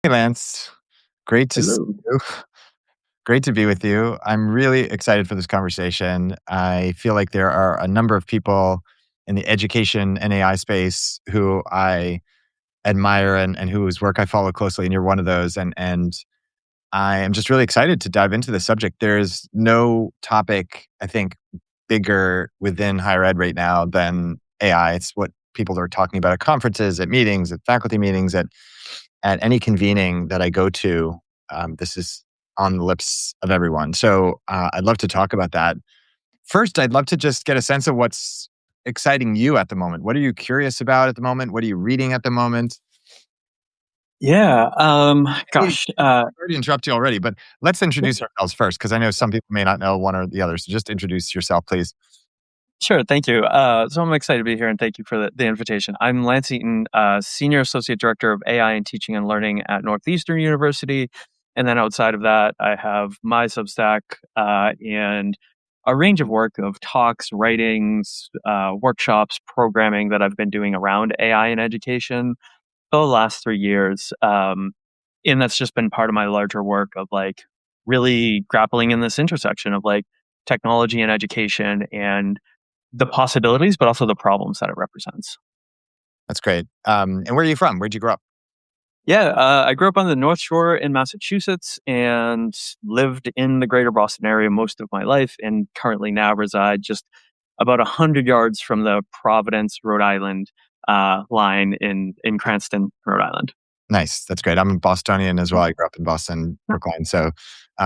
Lance. Great to see Hello. you. Great to be with you. I'm really excited for this conversation. I feel like there are a number of people in the education and AI space who I admire and whose work I follow closely, and you're one of those. And I am just really excited to dive into the subject. There's no topic, I think, bigger within higher ed right now than AI. It's what people are talking about at conferences, at meetings, at faculty meetings, at any convening that I go to. This is on the lips of everyone. So I'd love to talk about that. First, I'd love to just get a sense of what's exciting you at the moment. What are you curious about at the moment? What are you reading at the moment? Yeah. Hey, Gosh. I already interrupt you already, but let's introduce ourselves first because I know some people may not know one or the other. So just introduce yourself, please. Sure. Thank you. So I'm excited to be here, and thank you for the invitation. I'm Lance Eaton, Senior Associate Director of AI and Teaching and Learning at Northeastern University. And then outside of that, I have my Substack and a range of work of talks, writings, workshops, programming that I've been doing around AI in education for the last 3 years. And that's just been part of my larger work of like really grappling in this intersection of like technology and education and the possibilities, but also the problems that it represents. That's great. And where are you from? Where'd you grow up? Yeah, I grew up on the North Shore in Massachusetts and lived in the greater Boston area most of my life, and currently now reside just about 100 yards from the Providence, Rhode Island line in Cranston, Rhode Island. Nice. That's great. I'm a Bostonian as well. I grew up in Boston, Brookline. So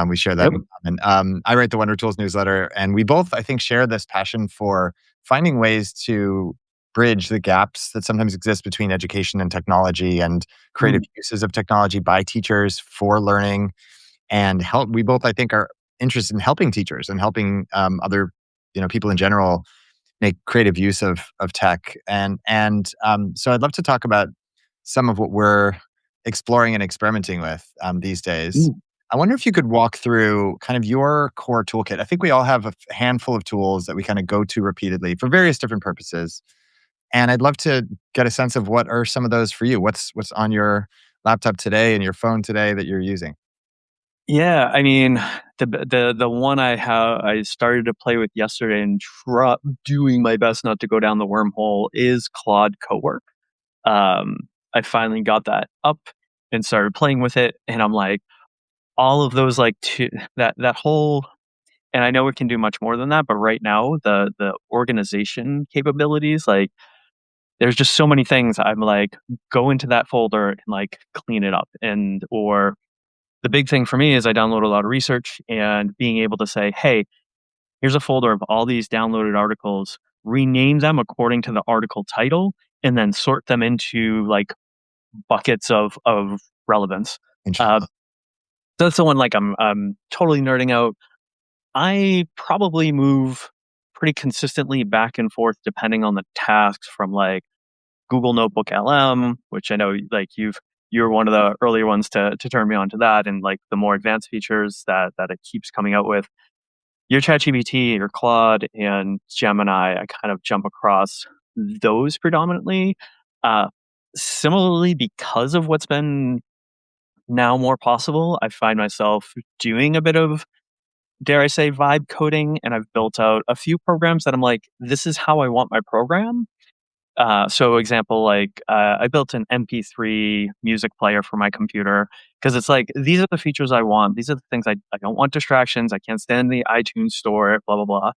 we share that Yep. in common. I write the Wonder Tools newsletter, and we both, I think, share this passion for finding ways to bridge the gaps that sometimes exist between education and technology and creative Mm. uses of technology by teachers for learning and help. We both, I think, are interested in helping teachers and helping other, people in general make creative use of tech. So I'd love to talk about some of what we're exploring and experimenting with these days. Mm. I wonder if you could walk through kind of your core toolkit. I think we all have a handful of tools that we kind of go to repeatedly for various different purposes. And I'd love to get a sense of what are some of those for you. What's on your laptop today and your phone today that you're using? Yeah, I mean, the one I started to play with yesterday and doing my best not to go down the wormhole is Claude Cowork. Um, I finally got that up and started playing with it, and I'm like, all of those like that whole, and I know it can do much more than that, but right now the organization capabilities, like there's just so many things I'm like, go into that folder and like clean it up, and or the big thing for me is I download a lot of research, and being able to say, hey, here's a folder of all these downloaded articles, rename them according to the article title, and then sort them into like buckets of relevance. Uh, Interesting. that's the one like I'm totally nerding out. I probably move pretty consistently back and forth depending on the tasks from like Google Notebook LM, which I know like you're one of the earlier ones to turn me on to that, and like the more advanced features that it keeps coming out with. Your ChatGPT, your Claude, and Gemini, I kind of jump across those predominantly. Uh, Similarly, because of what's been now more possible, I find myself doing a bit of, dare I say, vibe coding, and I've built out a few programs that I'm like, this is how I want my program. So example, like I built an MP3 music player for my computer because it's like, these are the features I want. These are the things I don't want distractions. I can't stand the iTunes store, blah, blah, blah.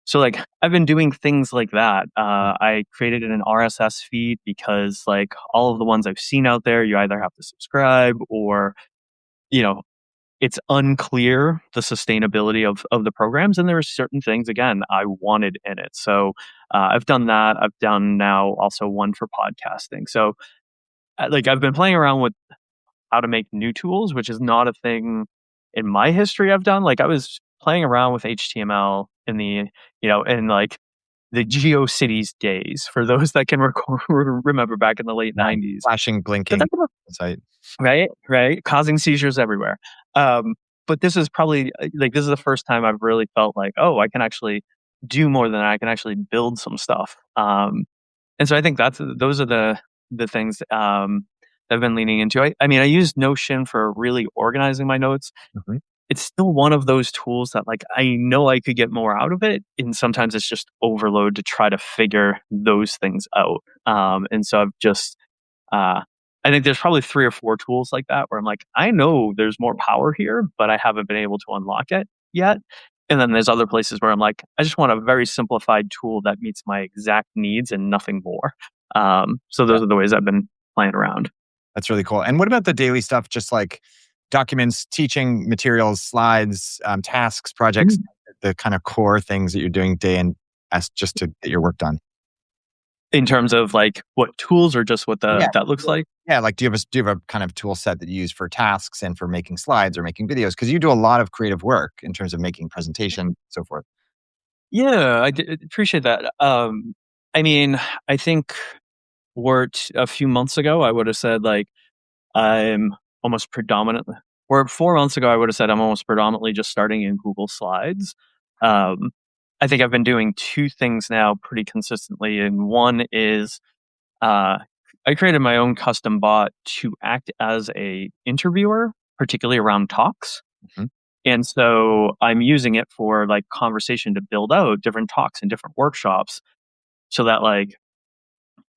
So like I've been doing things like that. I created an RSS feed because like all of the ones I've seen out there, you either have to subscribe or, you know, it's unclear the sustainability of the programs, and there are certain things again I wanted in it. So I've done that. I've done now also one for podcasting. So like I've been playing around with how to make new tools, which is not a thing in my history I've done. Like I was playing around with HTML in the, in like the GeoCities days, for those that can remember back in the late Right. 90s. Flashing, But blinking. that's about Site. right, causing seizures everywhere. But this is probably like this is the first time I've really felt like, oh, I can actually do more than I can actually build some stuff. And so I think those are the things. I've been leaning into. I mean, I use Notion for really organizing my notes. Mhm. It's still one of those tools that like I know I could get more out of it, and sometimes it's just overload to try to figure those things out. And so I've just I think there's probably three or four tools like that where I'm like, I know there's more power here, but I haven't been able to unlock it yet. And then there's other places where I'm like, I just want a very simplified tool that meets my exact needs and nothing more. So Yeah, those are the ways I've been playing around. that's really cool. And what about the daily stuff, just like documents, teaching materials, slides, tasks, projects, the kind of core things that you're doing day in as just to get your work done? In terms of like what tools or just what Yeah. that looks like. Yeah, like do you have a kind of tool set that you use for tasks and for making slides or making videos? Because you do a lot of creative work in terms of making presentation, so forth. Yeah, appreciate that. I mean, I think a few months ago, I would have said like I'm almost predominantly, or 4 months ago, I would have said I'm almost predominantly just starting in Google Slides. Um, I think I've been doing two things now pretty consistently, and one is uh, I created my own custom bot to act as a interviewer, particularly around talks. Mhm. And so I'm using it for like conversation to build out different talks and different workshops so that like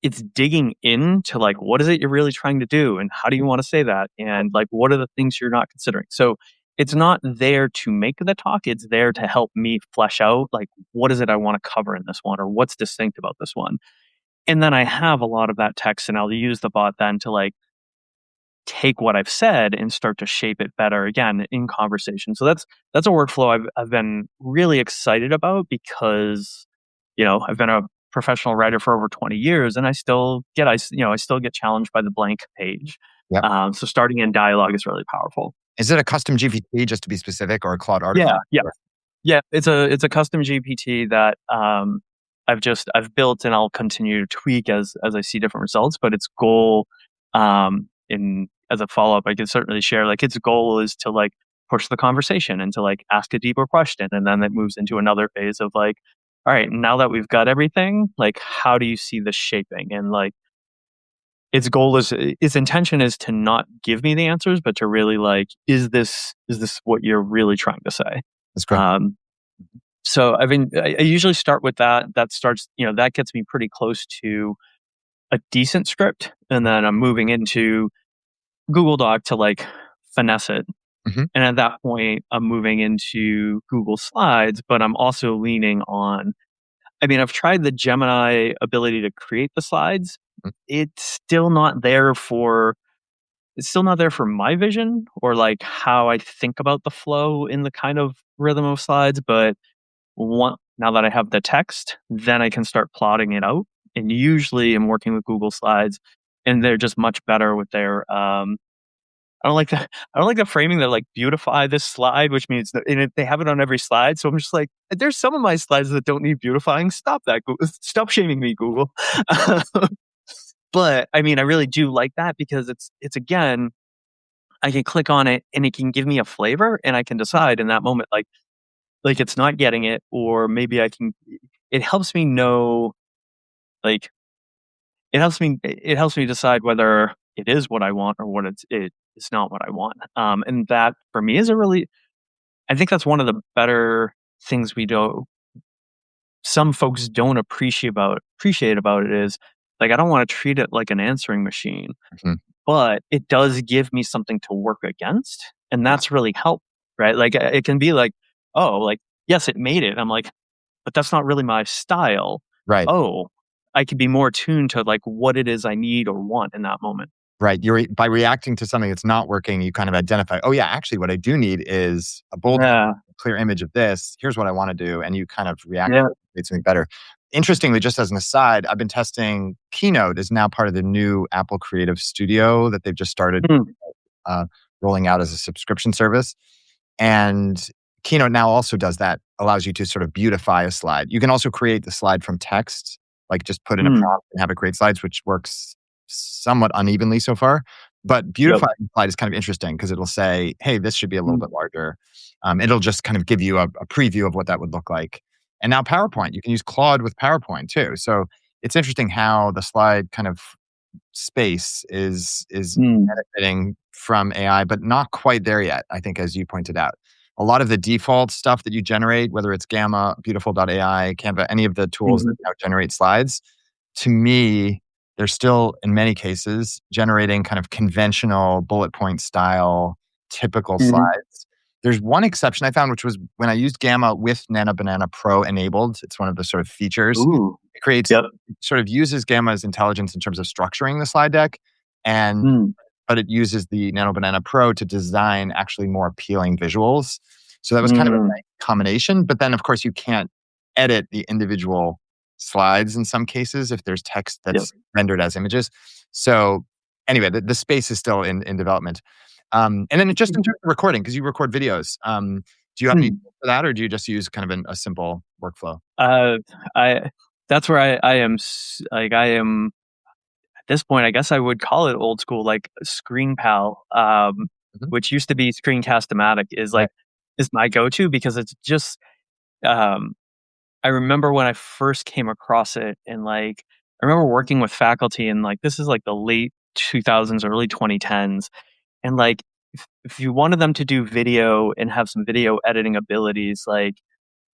it's digging into like what is it you're really trying to do and how do you want to say that and like what are the things you're not considering. So it's not there to make the talk, it's there to help me flesh out like what is it I want to cover in this one or what's distinct about this one. And then I have a lot of that text and I'll use the bot then to like take what I've said and start to shape it better again in conversation. So that's a workflow I've been really excited about because I've been a professional writer for over 20 years and I still get challenged by the blank page. Yep. So starting in dialogue is really powerful. Is it a custom GPT, just to be specific, or a Claude Yeah, artifact? yeah. Or Yeah, it's a custom GPT that I've built and I'll continue to tweak as I see different results. But its goal, in as a follow up, I can certainly share like its goal is to like push the conversation and to like ask a deeper question, and then it moves into another phase of like, all right, now that we've got everything, like how do you see this shaping? And like its intention is to not give me the answers, but to really like, is this what you're really trying to say? That's great. Um, so I usually start with that. That starts, that gets me pretty close to a decent script. And then I'm moving into Google Doc to like finesse it. Mhm. And at that point, I'm moving into Google Slides, but I'm also leaning on, I mean, I've tried the Gemini ability to create the slides. Mm. It's still not there for, it's still not there for my vision or like how I think about the flow in the kind of rhythm of slides. But now that I have the text, then I can start plotting it out. And usually I'm working with Google Slides and they're just much better with their I don't like the I don't like the framing that like beautify this slide, which means that they have it on every slide. So I'm just like, there's some of my slides that don't need beautifying. Stop that. Google. Stop shaming me, Google. But I mean, I really do like that because it's again, I can click on it and it can give me a flavor and I can decide in that moment like it's not getting it, or maybe it helps me know like it helps me decide whether it is what I want or what it's not what I want. And that for me is a really, I think that's one of the better things we do. Some folks don't appreciate about it is like I don't want to treat it like an answering machine, Mhm. but it does give me something to work against, and Yeah. that's really helpful, right? Like it can be like, oh, like yes, it made it. I'm like, but that's not really my style. Right. Oh, I could be more tuned to like what it is I need or want in that moment. Right. By reacting to something that's not working, you kind of identify, oh, yeah, actually, what I do need is a bold, Yeah. clear image of this. Here's what I want to do. And you kind of react to Yeah. create something better. Interestingly, just as an aside, I've been testing Keynote is now part of the new Apple Creative Studio that they've just started Mm, uh, rolling out as a subscription service. And Keynote now also does that, allows you to sort of beautify a slide. You can also create the slide from text, like just put in a mm, prompt and have it create slides, which works somewhat unevenly so far. But yep. beautifying the slide is kind of interesting because it'll say, hey, this should be a little Mm, bit larger. It'll just kind of give you a preview of what that would look like. And now PowerPoint, you can use Claude with PowerPoint too. So it's interesting how the slide kind of space is Mm. benefiting from AI, but not quite there yet, I think, as you pointed out. A lot of the default stuff that you generate, whether it's Gamma, Beautiful.ai, Canva, any of the tools that Mhm. now generate slides, to me, they're still, in many cases, generating kind of conventional bullet point style, typical Mhm. slides. There's one exception I found, which was when I used Gamma with Nano Banana Pro enabled. It's one of the sort of features. Ooh. It creates, Yep. sort of uses Gamma's intelligence in terms of structuring the slide deck, and Mm. but it uses the Nano Banana Pro to design actually more appealing visuals. So that was kind of a Mm. nice combination. But then, of course, you can't edit the individual slides in some cases if there's text Yep. that's rendered as images. So anyway, the space is still in development. And then just in terms of recording, because you record videos, do you have any Mm. tools for that, or do you just use kind of a simple workflow? Uh, I that's where I am like I am at this point. I guess I would call it old school, like ScreenPal, Mhm. which used to be Screencast-O-Matic, Right. is my go-to because it's just. Um, I remember when I first came across it, and like I remember working with faculty, and like this is like the late 2000s, early 2010s, and like if you wanted them to do video and have some video editing abilities, like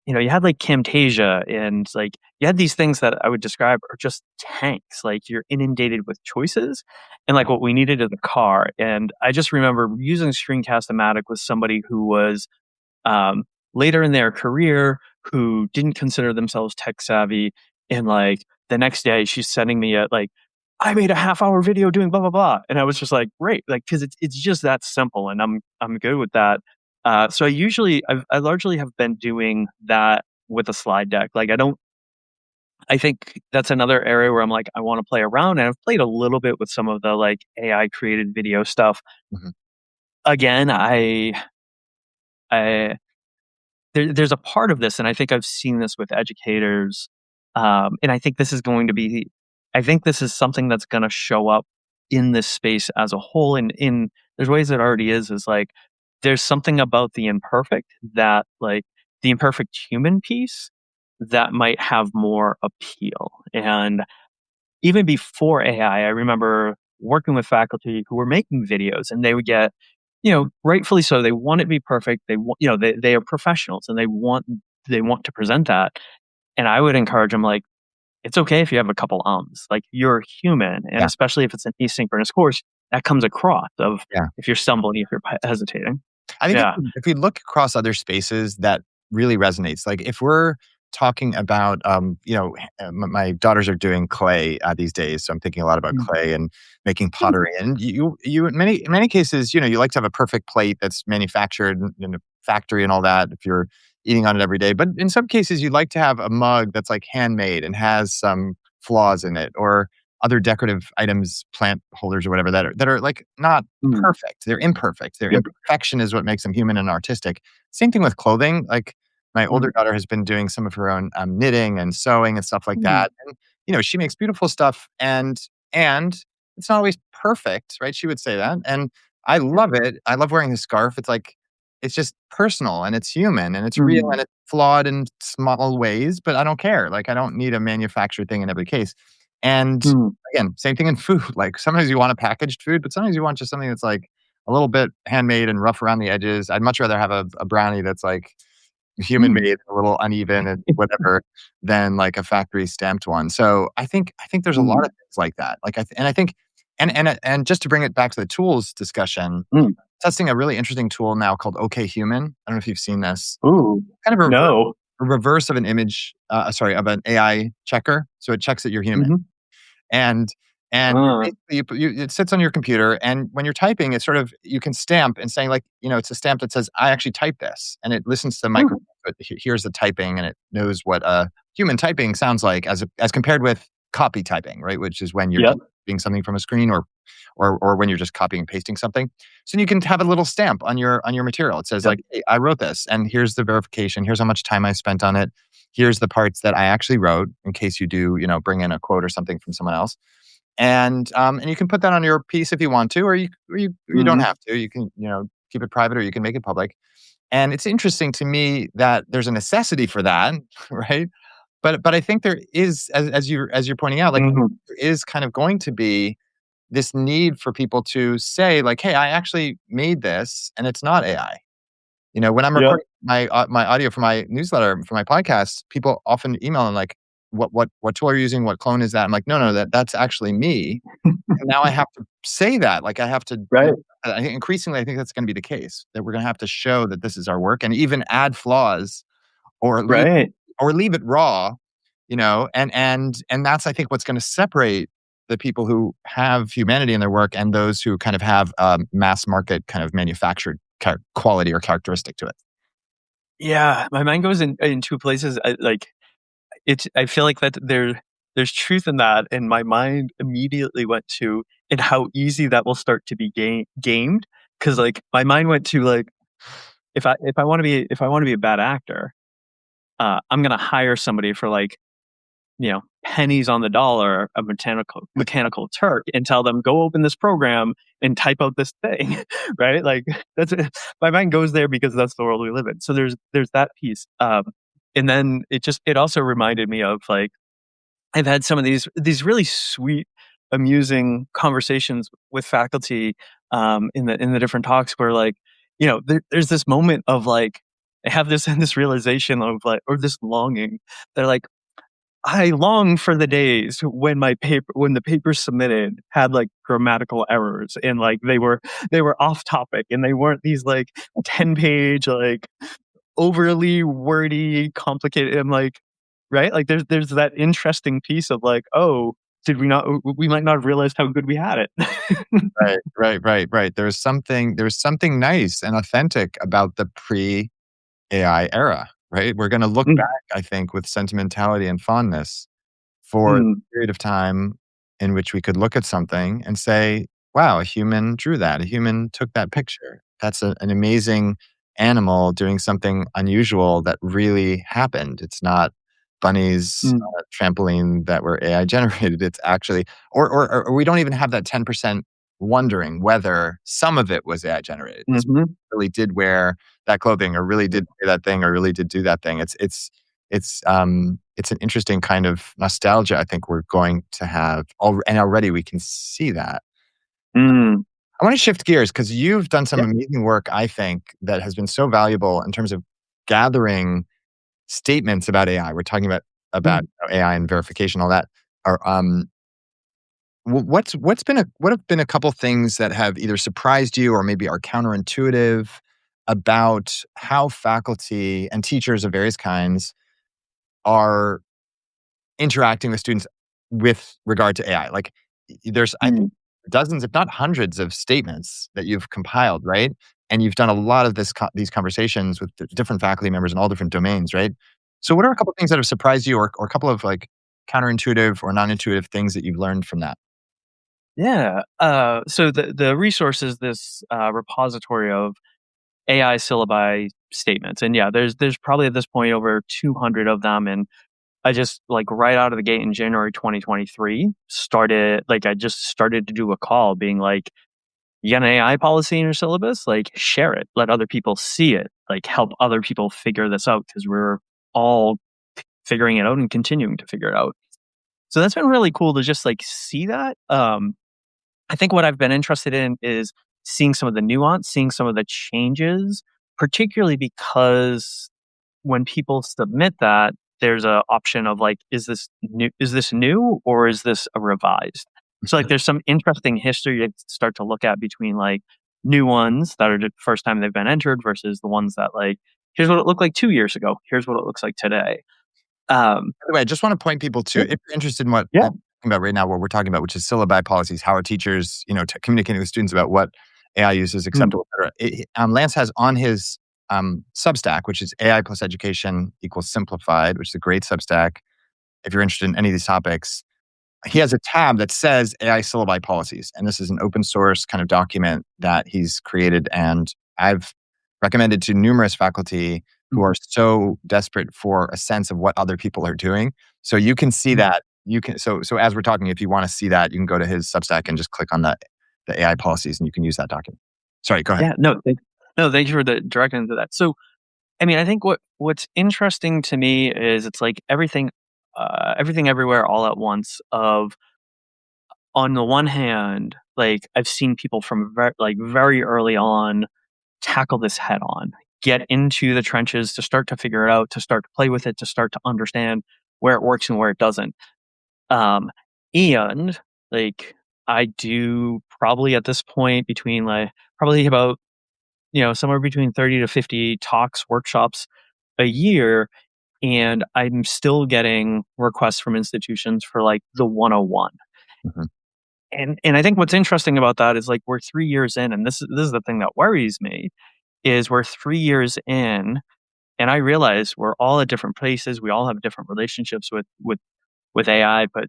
you had like Camtasia and like you had these things that I would describe are just tanks. Like you're inundated with choices. And like what we needed is a car. And I just remember using Screencast-O-Matic with somebody who was um, later in their career who didn't consider themselves tech savvy. And like the next day she's sending me a like, I made a half-hour video doing blah blah blah, and I was just like, great, like because it's just that simple, and I'm good with that. So I largely have been doing that with a slide deck. Like I don't. I think that's another area where I'm like I want to play around, and I've played a little bit with some of the like AI created video stuff. Mhm. Again, I there's a part of this, and I think I've seen this with educators, and I think this is something that's going to show up in this space as a whole. And in there's ways it already is like there's something about the imperfect human piece that might have more appeal. And even before AI, I remember working with faculty who were making videos, and they would get, rightfully so, they want it to be perfect. They want, they are professionals, and they want to present that. And I would encourage them, like, it's okay if you have a couple ums. Like you're human, and Yeah, especially if it's an asynchronous course, that comes across of yeah. if you're stumbling, if you're hesitating. I think Yeah. if we look across other spaces, that really resonates. Like if we're talking about, my daughters are doing clay these days, so I'm thinking a lot about Mm. clay and making pottery. And you in many cases, you like to have a perfect plate that's manufactured in a factory and all that. If you're eating on it every day, but in some cases, you'd like to have a mug that's like handmade and has some flaws in it, or other decorative items, plant holders or whatever that are like not Mm. perfect. They're imperfect. Their Yep. imperfection is what makes them human and artistic. Same thing with clothing. Like my older Mm. daughter has been doing some of her own knitting and sewing and stuff like Mm. that. And she makes beautiful stuff, and it's not always perfect, right? She would say that, and I love it. I love wearing this scarf. It's like it's just personal and it's human and it's real and Mm. it's flawed in small ways, but I don't care. Like I don't need a manufactured thing in every case. And Mm. again, same thing in food. Like sometimes you want a packaged food, but sometimes you want just something that's like a little bit handmade and rough around the edges. I'd much rather have a brownie that's like human Mm. made, a little uneven and whatever, than like a factory stamped one. So I think there's a lot of Mm. things like that. Like I think, and just to bring it back to the tools discussion, Mm. testing a really interesting tool now called OK Human. I don't know if you've seen this. Ooh. Kind of No. a reverse of an image, sorry, of an AI checker. So it checks that you're human. Mhm. And Uh, basically it sits on your computer, and when you're typing, it's sort of you can stamp and saying like, it's a stamp that says, "I actually typed this," and it listens to the mm. microphone, but hears the typing, and it knows what human typing sounds like as compared with copy typing, right? Which is when you're Yep. just copying something from a screen, or when you're just copying and pasting something. So you can have a little stamp on your material. It says Yep. like, "Hey, I wrote this, and here's the verification. Here's how much time I spent on it. Here's the parts that I actually wrote, in case you do, bring in a quote or something from someone else." And you can put that on your piece if you want to, or you don't Mhm. have to. You can, keep it private, or you can make it public. And it's interesting to me that there's a necessity for that, right? But I think there is, as you're pointing out, like Mhm. there is kind of going to be. this need for people to say like, "Hey, I actually made this and it's not AI." You know, when I'm Yep. recording my audio for my newsletter, for my podcast, people often email and like, "What tool are you using? What clone is that?" I'm like, "No, no, that's actually me." And now I have to say that, like, I have to, Right. I think increasingly, I think that's gonna be the case, that we're gonna have to show that this is our work and even add flaws or leave Right. or leave it raw, you know, and that's, I think, what's gonna separate the people who have humanity in their work and those who kind of have, mass market kind of manufactured quality or characteristic to it. Yeah, my mind goes in two places. I feel like that there's truth in that, and my mind immediately went to and how easy that will start to be gamed. Because like my mind went to like if I want to be a bad actor, I'm gonna hire somebody for like pennies on the dollar, a mechanical Turk, and tell them go open this program and type out this thing, right? Like that's my mind goes there because that's the world we live in. So there's that piece, and then it also reminded me of like I've had some of these really sweet, amusing conversations with faculty in the different talks where like there's this moment of like I have this and this realization of like or this longing. They're like I long for the days when the paper submitted had like grammatical errors and like they were off topic and they weren't these like 10-page like overly wordy complicated and like right like there's that interesting piece of like oh did we might not have realized how good we had it. Right, right, right, right. There's something nice and authentic about the pre-AI era, right? We're gonna look Mm, back, I think, with sentimentality and fondness for the mm, period of time in which we could look at something and say, "Wow, a human drew that. A human took that picture. That's an amazing animal doing something unusual that really happened. It's not bunnies mm, on a trampoline that were AI generated. It's actually." Or we don't even have that 10% wondering whether some of it was AI generated. This mhm, really did wear that clothing or really did say that thing or really did do that thing. It's an interesting kind of nostalgia I think we're going to have, and already we can see that. mm. I wanna shift gears because 'cause you've done some Yeah. amazing work, I think, that has been so valuable in terms of gathering statements about AI. We're talking about Mm, AI and verification, all that. Or, what have been a couple things that have either surprised you or maybe are counterintuitive about how faculty and teachers of various kinds are interacting with students with regard to AI. Like, there's, I think, mm, dozens, if not hundreds of statements that you've compiled, right? And you've done a lot of these conversations with different faculty members in all different domains, right? So what are a couple of things that have surprised you or a couple of, like, counterintuitive or non-intuitive things that you've learned from that? yeah. So the resource is this repository of AI syllabi statements, and yeah, there's probably at this point over 200 of them, and I just like right out of the gate in January 2023 I just started to do a call being like, you got an AI policy in your syllabus? Like share it, let other people see it, like help other people figure this out because we're all figuring it out and continuing to figure it out. So that's been really cool to just like see that. I think what I've been interested in is seeing some of the nuance, seeing some of the changes, particularly because when people submit that, there's a option of like, is this new or is this a revised? So like there's some interesting history to start to look at between like new ones that are the first time they've been entered versus the ones that like, here's what it looked like 2 years ago. Here's what it looks like today. Um, By the way, I just wanna point people to, yeah, if you're interested in what yeah, I'm talking about right now, what we're talking about, which is syllabi policies, how are teachers, communicating with students about what AI use is mm, acceptable, et cetera. Lance has on his, Substack, which is AI plus education equals simplified, which is a great Substack if you're interested in any of these topics. He has a tab that says AI syllabi policies, and this is an open source kind of document that he's created, and I've recommended to numerous faculty who mm, are so desperate for a sense of what other people are doing. So you can see mm. that. You can so as we're talking, if you want to see that, you can go to his Substack and just click on the AI policies, and you can use that document. Sorry, go ahead. Yeah, no, thank you for the directing into that. So, I mean, I think what's interesting to me is it's like everything everywhere all at once of on the one hand, like I've seen people from very early on tackle this head on, get into the trenches to start to figure it out, to start to play with it, to start to understand where it works and where it doesn't. Um, and like I do probably at this point between like probably about, somewhere between 30 to 50 talks, workshops a year. And I'm still getting requests from institutions for like the 101. Mhm. And I think what's interesting about that is like we're 3 years in, and this is the thing that worries me, is we're 3 years in, and I realize we're all at different places. We all have different relationships with AI, but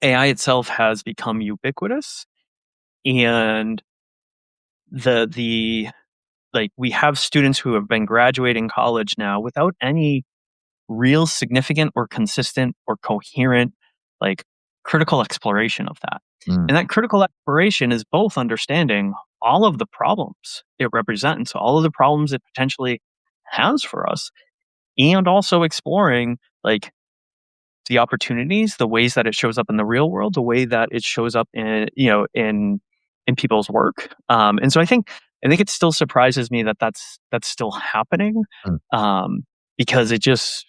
AI itself has become ubiquitous, and the like we have students who have been graduating college now without any real significant or consistent or coherent like critical exploration of that. Mm. And that critical exploration is both understanding all of the problems it represents, all of the problems it potentially has for us, and also exploring like the opportunities, the ways that it shows up in the real world, the way that it shows up in in people's work. And so I think it still surprises me that that's still happening, Mm. um, because it just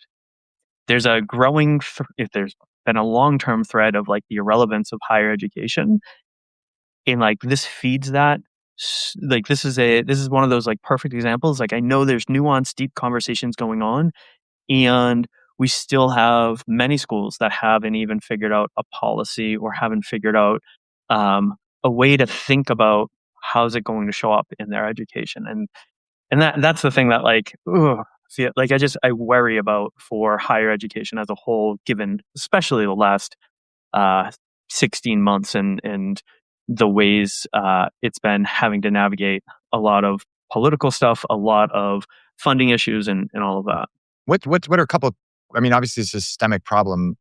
there's a growing if there's been a long term thread of like the irrelevance of higher education, and like this feeds that. Like this is one of those like perfect examples. Like I know there's nuanced, deep conversations going on, and we still have many schools that haven't even figured out a policy or haven't figured out a way to think about how's it going to show up in their education. And that's the thing that like, ugh, like I worry about for higher education as a whole, given especially the last uh, 16 months and the ways it's been having to navigate a lot of political stuff, a lot of funding issues, and all of that. What are a couple? I mean, obviously, it's a systemic problem.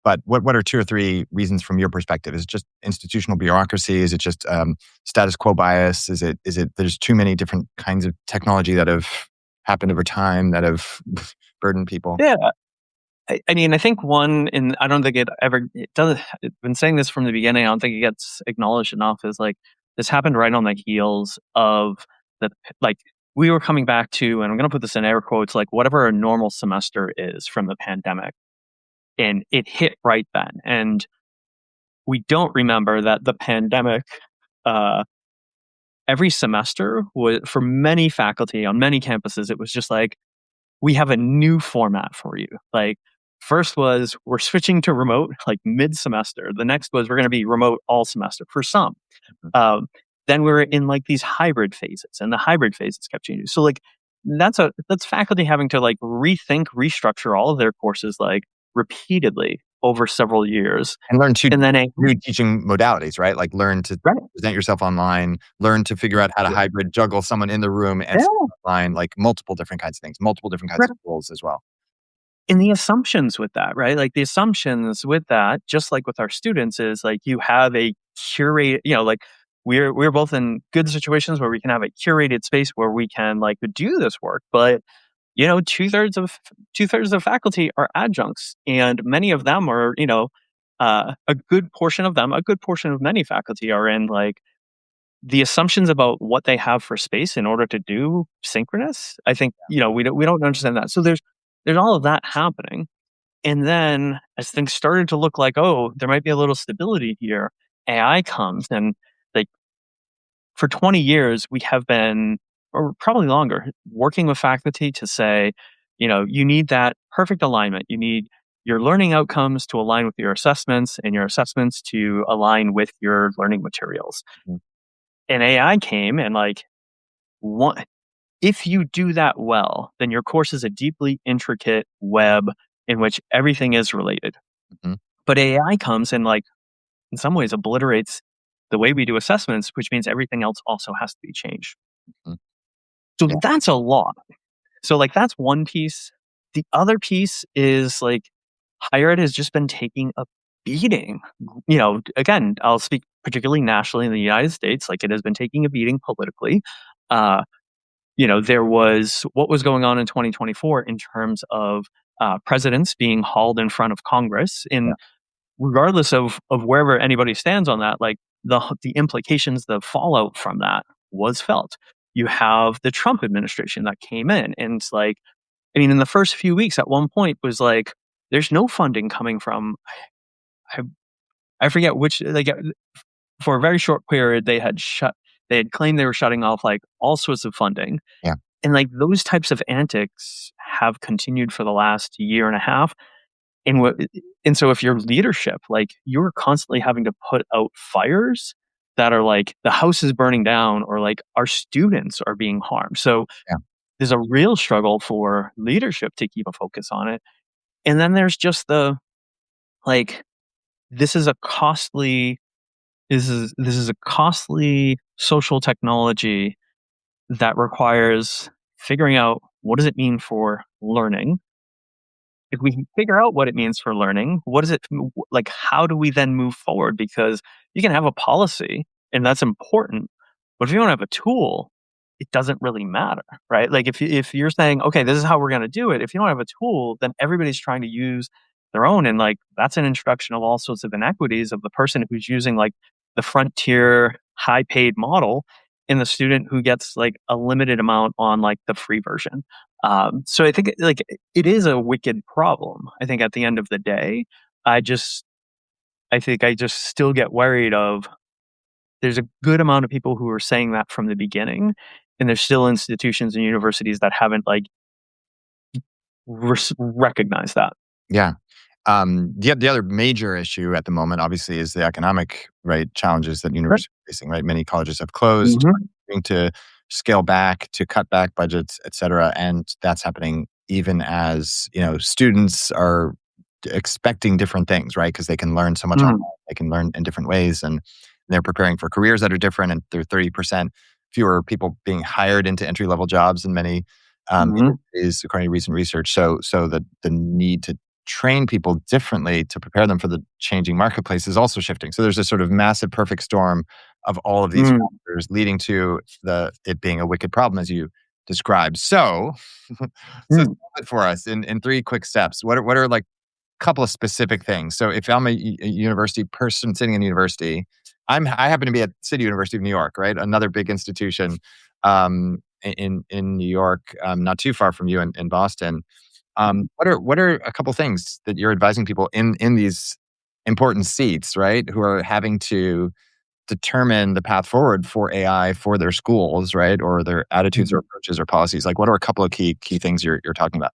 But what are two or three reasons from your perspective? Is it just institutional bureaucracy? Is it just status quo bias? Is it there's too many different kinds of technology that have happened over time that have burdened people? Yeah, I mean, I think one, and I don't think it doesn't. I've been saying this from the beginning. I don't think it gets acknowledged enough. Is like this happened right on the heels of the like we were coming back to, and I'm going to put this in air quotes, like whatever a normal semester is from the pandemic, and it hit right then. And we don't remember that the pandemic, uh, every semester was for many faculty on many campuses. It was just like we have a new format for you. Like, first was we're switching to remote like mid semester. The next was we're going to be remote all semester for some. Mhm. Um, then we were in like these hybrid phases, and the hybrid phases kept changing. So like that's faculty having to like rethink, restructure all of their courses like repeatedly over several years, And learn two and then new teaching modalities, right? Like learn to right, present yourself online, learn to figure out how to yeah, hybrid juggle someone in the room and online, like multiple different kinds of things, multiple different kinds right. of tools as well. And the assumptions with that, right? Like the assumptions with that, just like with our students, is like you have a curate, like we're both in good situations where we can have a curated space where we can like do this work. But two thirds of faculty are adjuncts, and many of them are, a good portion of them, a good portion of many faculty are in like the assumptions about what they have for space in order to do synchronous. I think we don't understand that. So there's all of that happening. And then as things started to look like, oh, there might be a little stability here, AI comes, and like for 20 years we have been, or probably longer, working with faculty to say, you need that perfect alignment. You need your learning outcomes to align with your assessments, and your assessments to align with your learning materials. Mhm. And AI came and like one, if you do that well, then your course is a deeply intricate web in which everything is related. Mhm. But AI comes and like in some ways obliterates the way we do assessments, which means everything else also has to be changed. Mhm. So Yeah. that's a lot. So like that's one piece. The other piece is like higher ed has just been taking a beating. Again, I'll speak particularly nationally in the United States, like it has been taking a beating politically. Uh, there was what was going on in 2024 in terms of presidents being hauled in front of Congress Yeah. in regardless of wherever anybody stands on that, like the implications, the fallout from that was felt. You have the Trump administration that came in, and it's like, I mean, in the first few weeks, at one point was like, there's no funding coming from. I, I forget which, like, for a very short period they had claimed they were shutting off like all sorts of funding, Yeah. and like those types of antics have continued for the last year and a half. And what and so if your leadership, like, you're constantly having to put out fires that are like the house is burning down, or like our students are being harmed. So Yeah. there's a real struggle for leadership to keep a focus on it. And then there's just the, like, this is a costly this is a costly social technology that requires figuring out what does it mean for learning. If we can figure out what it means for learning, what is it like, how do we then move forward? Because you can have a policy and that's important, but if you don't have a tool, it doesn't really matter, right? Like if you're saying, okay, this is how we're going to do it, if you don't have a tool, then everybody's trying to use their own, and like that's an introduction of all sorts of inequities of the person who's using like the frontier high paid model, and the student who gets like a limited amount on like the free version. So I think like it is a wicked problem. I think at the end of the day, I just I think I just still get worried of there's a good amount of people who are saying that from the beginning, and there's still institutions and universities that haven't like recognized that. Yeah. The other major issue at the moment, obviously, is the economic, right, challenges that Right. universities are facing, right? Many colleges have closed, Mhm. having to scale back, to cut back budgets, et cetera. And that's happening even as, students are expecting different things, right? Because they can learn so much online, Mm. they can learn in different ways, and they're preparing for careers that are different, and there are 30% fewer people being hired into entry-level jobs in many Mhm. industries, according to recent research. So the need to train people differently to prepare them for the changing marketplace is also shifting. So there's a sort of massive perfect storm of all of these Mm. factors leading to it being a wicked problem as you described. So, so solve Mm. it for us in three quick steps. What are like a couple of specific things? So if I'm a university person sitting in university, I happen to be at City University of New York, right? Another big institution in New York, not too far from you in Boston. What are a couple things that you're advising people in these important seats, right, who are having to determine the path forward for AI for their schools, right, or their attitudes or Mhm. approaches or policies? Like, what are a couple of key things you're talking about?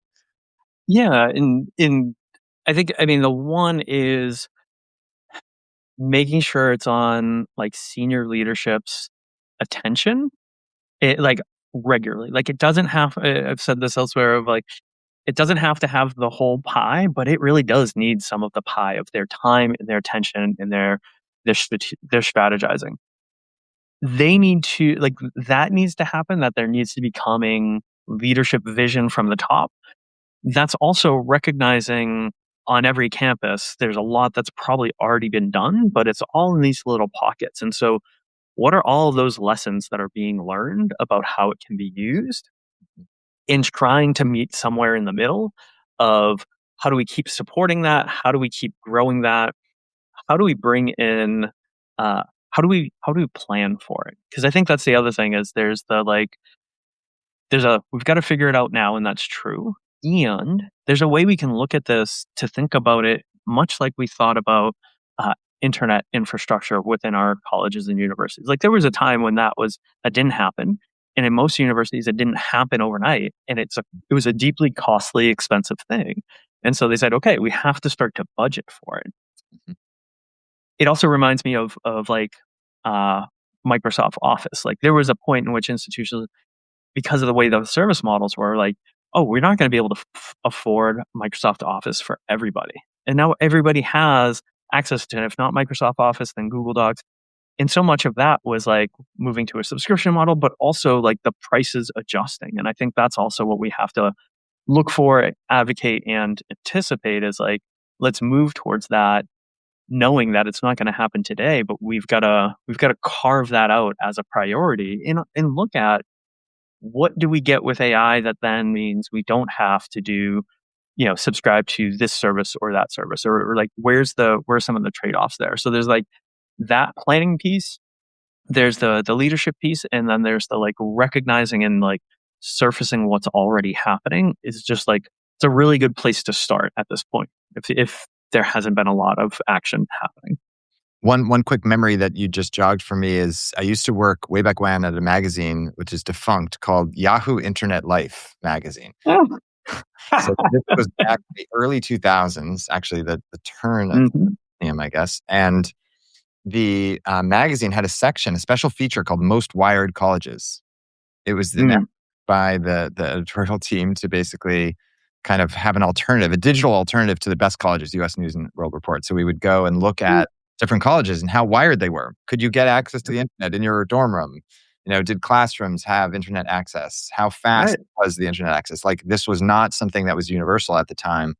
Yeah, in I think, I mean, the one is making sure it's on like senior leadership's attention, it like regularly. Like it doesn't have. I've said this elsewhere of like it doesn't have to have the whole pie, but it really does need some of the pie of their time and their attention and their strategizing. They need to like that needs to happen. That there needs to be coming leadership vision from the top. That's also recognizing on every campus, there's a lot that's probably already been done, but it's all in these little pockets. And so, what are all of those lessons that are being learned about how it can be used, in trying to meet somewhere in the middle of how do we keep supporting that? How do we keep growing that? How do we bring in, how do we plan for it? Because I think that's the other thing is there's the like we've got to figure it out now, and that's true. And there's a way we can look at this to think about it much like we thought about uh, internet infrastructure within our colleges and universities. Like there was a time when that didn't happen, and in most universities it didn't happen overnight, and it was a deeply costly, expensive thing. And so they said, okay, we have to start to budget for it. Mhm. It also reminds me of like uh, Microsoft Office. Like there was a point in which institutions, because of the way those service models were like, oh, we're not going to be able to afford Microsoft Office for everybody. And now everybody has access to it. If not Microsoft Office, then Google Docs. And so much of that was like moving to a subscription model, but also like the prices adjusting. And I think that's also what we have to look for, advocate, and anticipate is like, let's move towards that, knowing that it's not going to happen today, but we've got to carve that out as a priority and look at what do we get with AI that then means we don't have to do subscribe to this service or that service, or like where's some of the trade-offs there. So there's like that planning piece, there's the leadership piece, and then there's the like recognizing and like surfacing what's already happening is just like it's a really good place to start at this point if there hasn't been a lot of action happening. One quick memory that you just jogged for me is I used to work way back when at a magazine, which is defunct, called Yahoo Internet Life magazine. Oh. So this was back in the early 2000s, actually the turn of Mhm. him, I guess. And the magazine had a section, a special feature called Most Wired Colleges. It was an effort Mm. by the editorial team to basically kind of have an alternative, a digital alternative to the best colleges, US News and World Report. So we would go and look Mm. at different colleges and how wired they were. Could you get access to the internet in your dorm room? Did classrooms have internet access? How fast Right. was the internet access? Like this was not something that was universal at the time,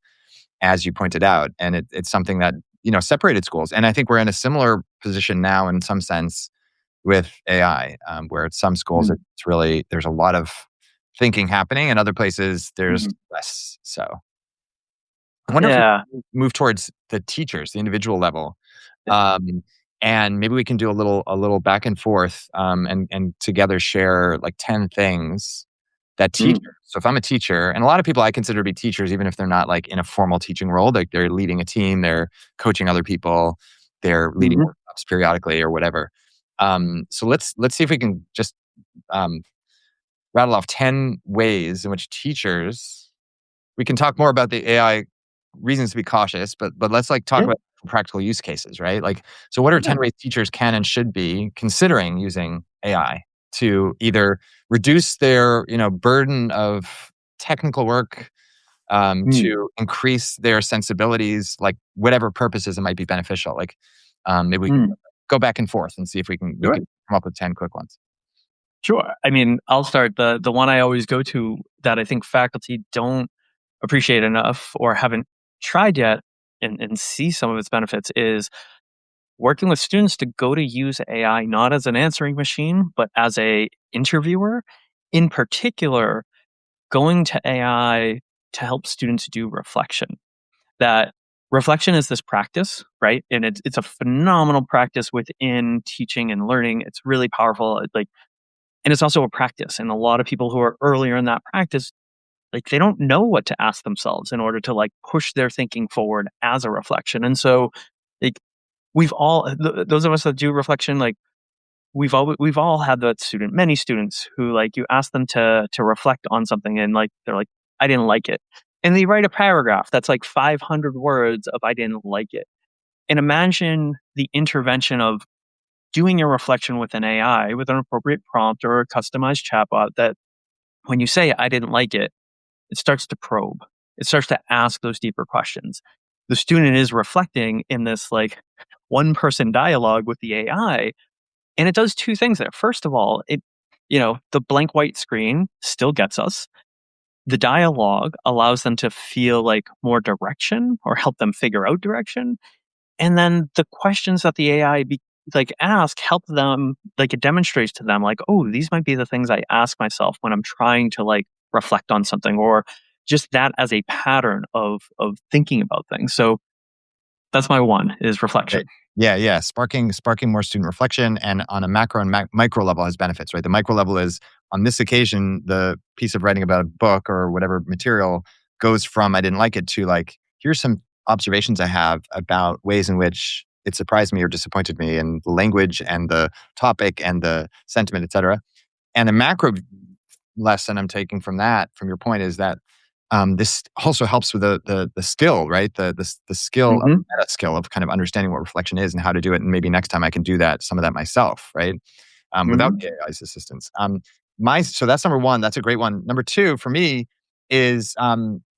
as you pointed out. And it's something that, separated schools. And I think we're in a similar position now in some sense with AI, where at some schools Mm. it's really, there's a lot of thinking happening, and other places there's Mhm. less. So I wonder if we Yeah. can move towards the teachers, the individual level, um, and maybe we can do a little back and forth, and together share like 10 things that teachers. Mm. So if I'm a teacher, and a lot of people I consider to be teachers, even if they're not like in a formal teaching role, like they're leading a team, they're coaching other people, they're leading Mhm. workshops periodically or whatever. So let's see if we can just um, rattle off 10 ways in which teachers. We can talk more about the AI reasons to be cautious, but let's like talk Yeah. about practical use cases, right? Like, so what are Yeah. 10 ways teachers can and should be considering using AI to either reduce their, burden of technical work, Mm. to increase their sensibilities, like whatever purposes it might be beneficial. Like, maybe we can Mm. go back and forth and see if we Sure. can come up with 10 quick ones. Sure. I mean, I'll start. The one I always go to that I think faculty don't appreciate enough or haven't tried yet and see some of its benefits is working with students to go to use AI not as an answering machine, but as a interviewer. In particular, going to AI to help students do reflection. That reflection is this practice, right? And it's a phenomenal practice within teaching and learning. It's really powerful. And it's also a practice. And a lot of people who are earlier in that practice, like they don't know what to ask themselves in order to like push their thinking forward as a reflection. And so like we've all those of us that do reflection, like we've all had that student, many students who like you ask them to reflect on something and like they're like, I didn't like it. And they write a paragraph that's like 500 words of I didn't like it. And imagine the intervention of doing your reflection with an AI with an appropriate prompt or a customized chatbot that when you say I didn't like it, it starts to probe. It starts to ask those deeper questions. The student is reflecting in this like one person dialogue with the AI. And it does two things there. First of all, the blank white screen still gets us. The dialogue allows them to feel like more direction or help them figure out direction. And then the questions that the AI like ask help them, like it demonstrates to them like, oh, these might be the things I ask myself when I'm trying to like reflect on something, or just that as a pattern of thinking about things. So that's my one is reflection. Right. Yeah, yeah. Sparking more student reflection, and on a macro and micro level has benefits, right? The micro level is on this occasion, the piece of writing about a book or whatever material goes from I didn't like it to like, here's some observations I have about ways in which it surprised me or disappointed me, and the language and the topic and the sentiment, et cetera. And a macro lesson I'm taking from that, from your point, is that this also helps with the skill, right? The skill, Hmm. meta skill of kind of understanding what reflection is and how to do it. And maybe next time I can do that, some of that myself, right? Without Hmm. the AI's assistance. So that's number one. That's a great one. Number two for me is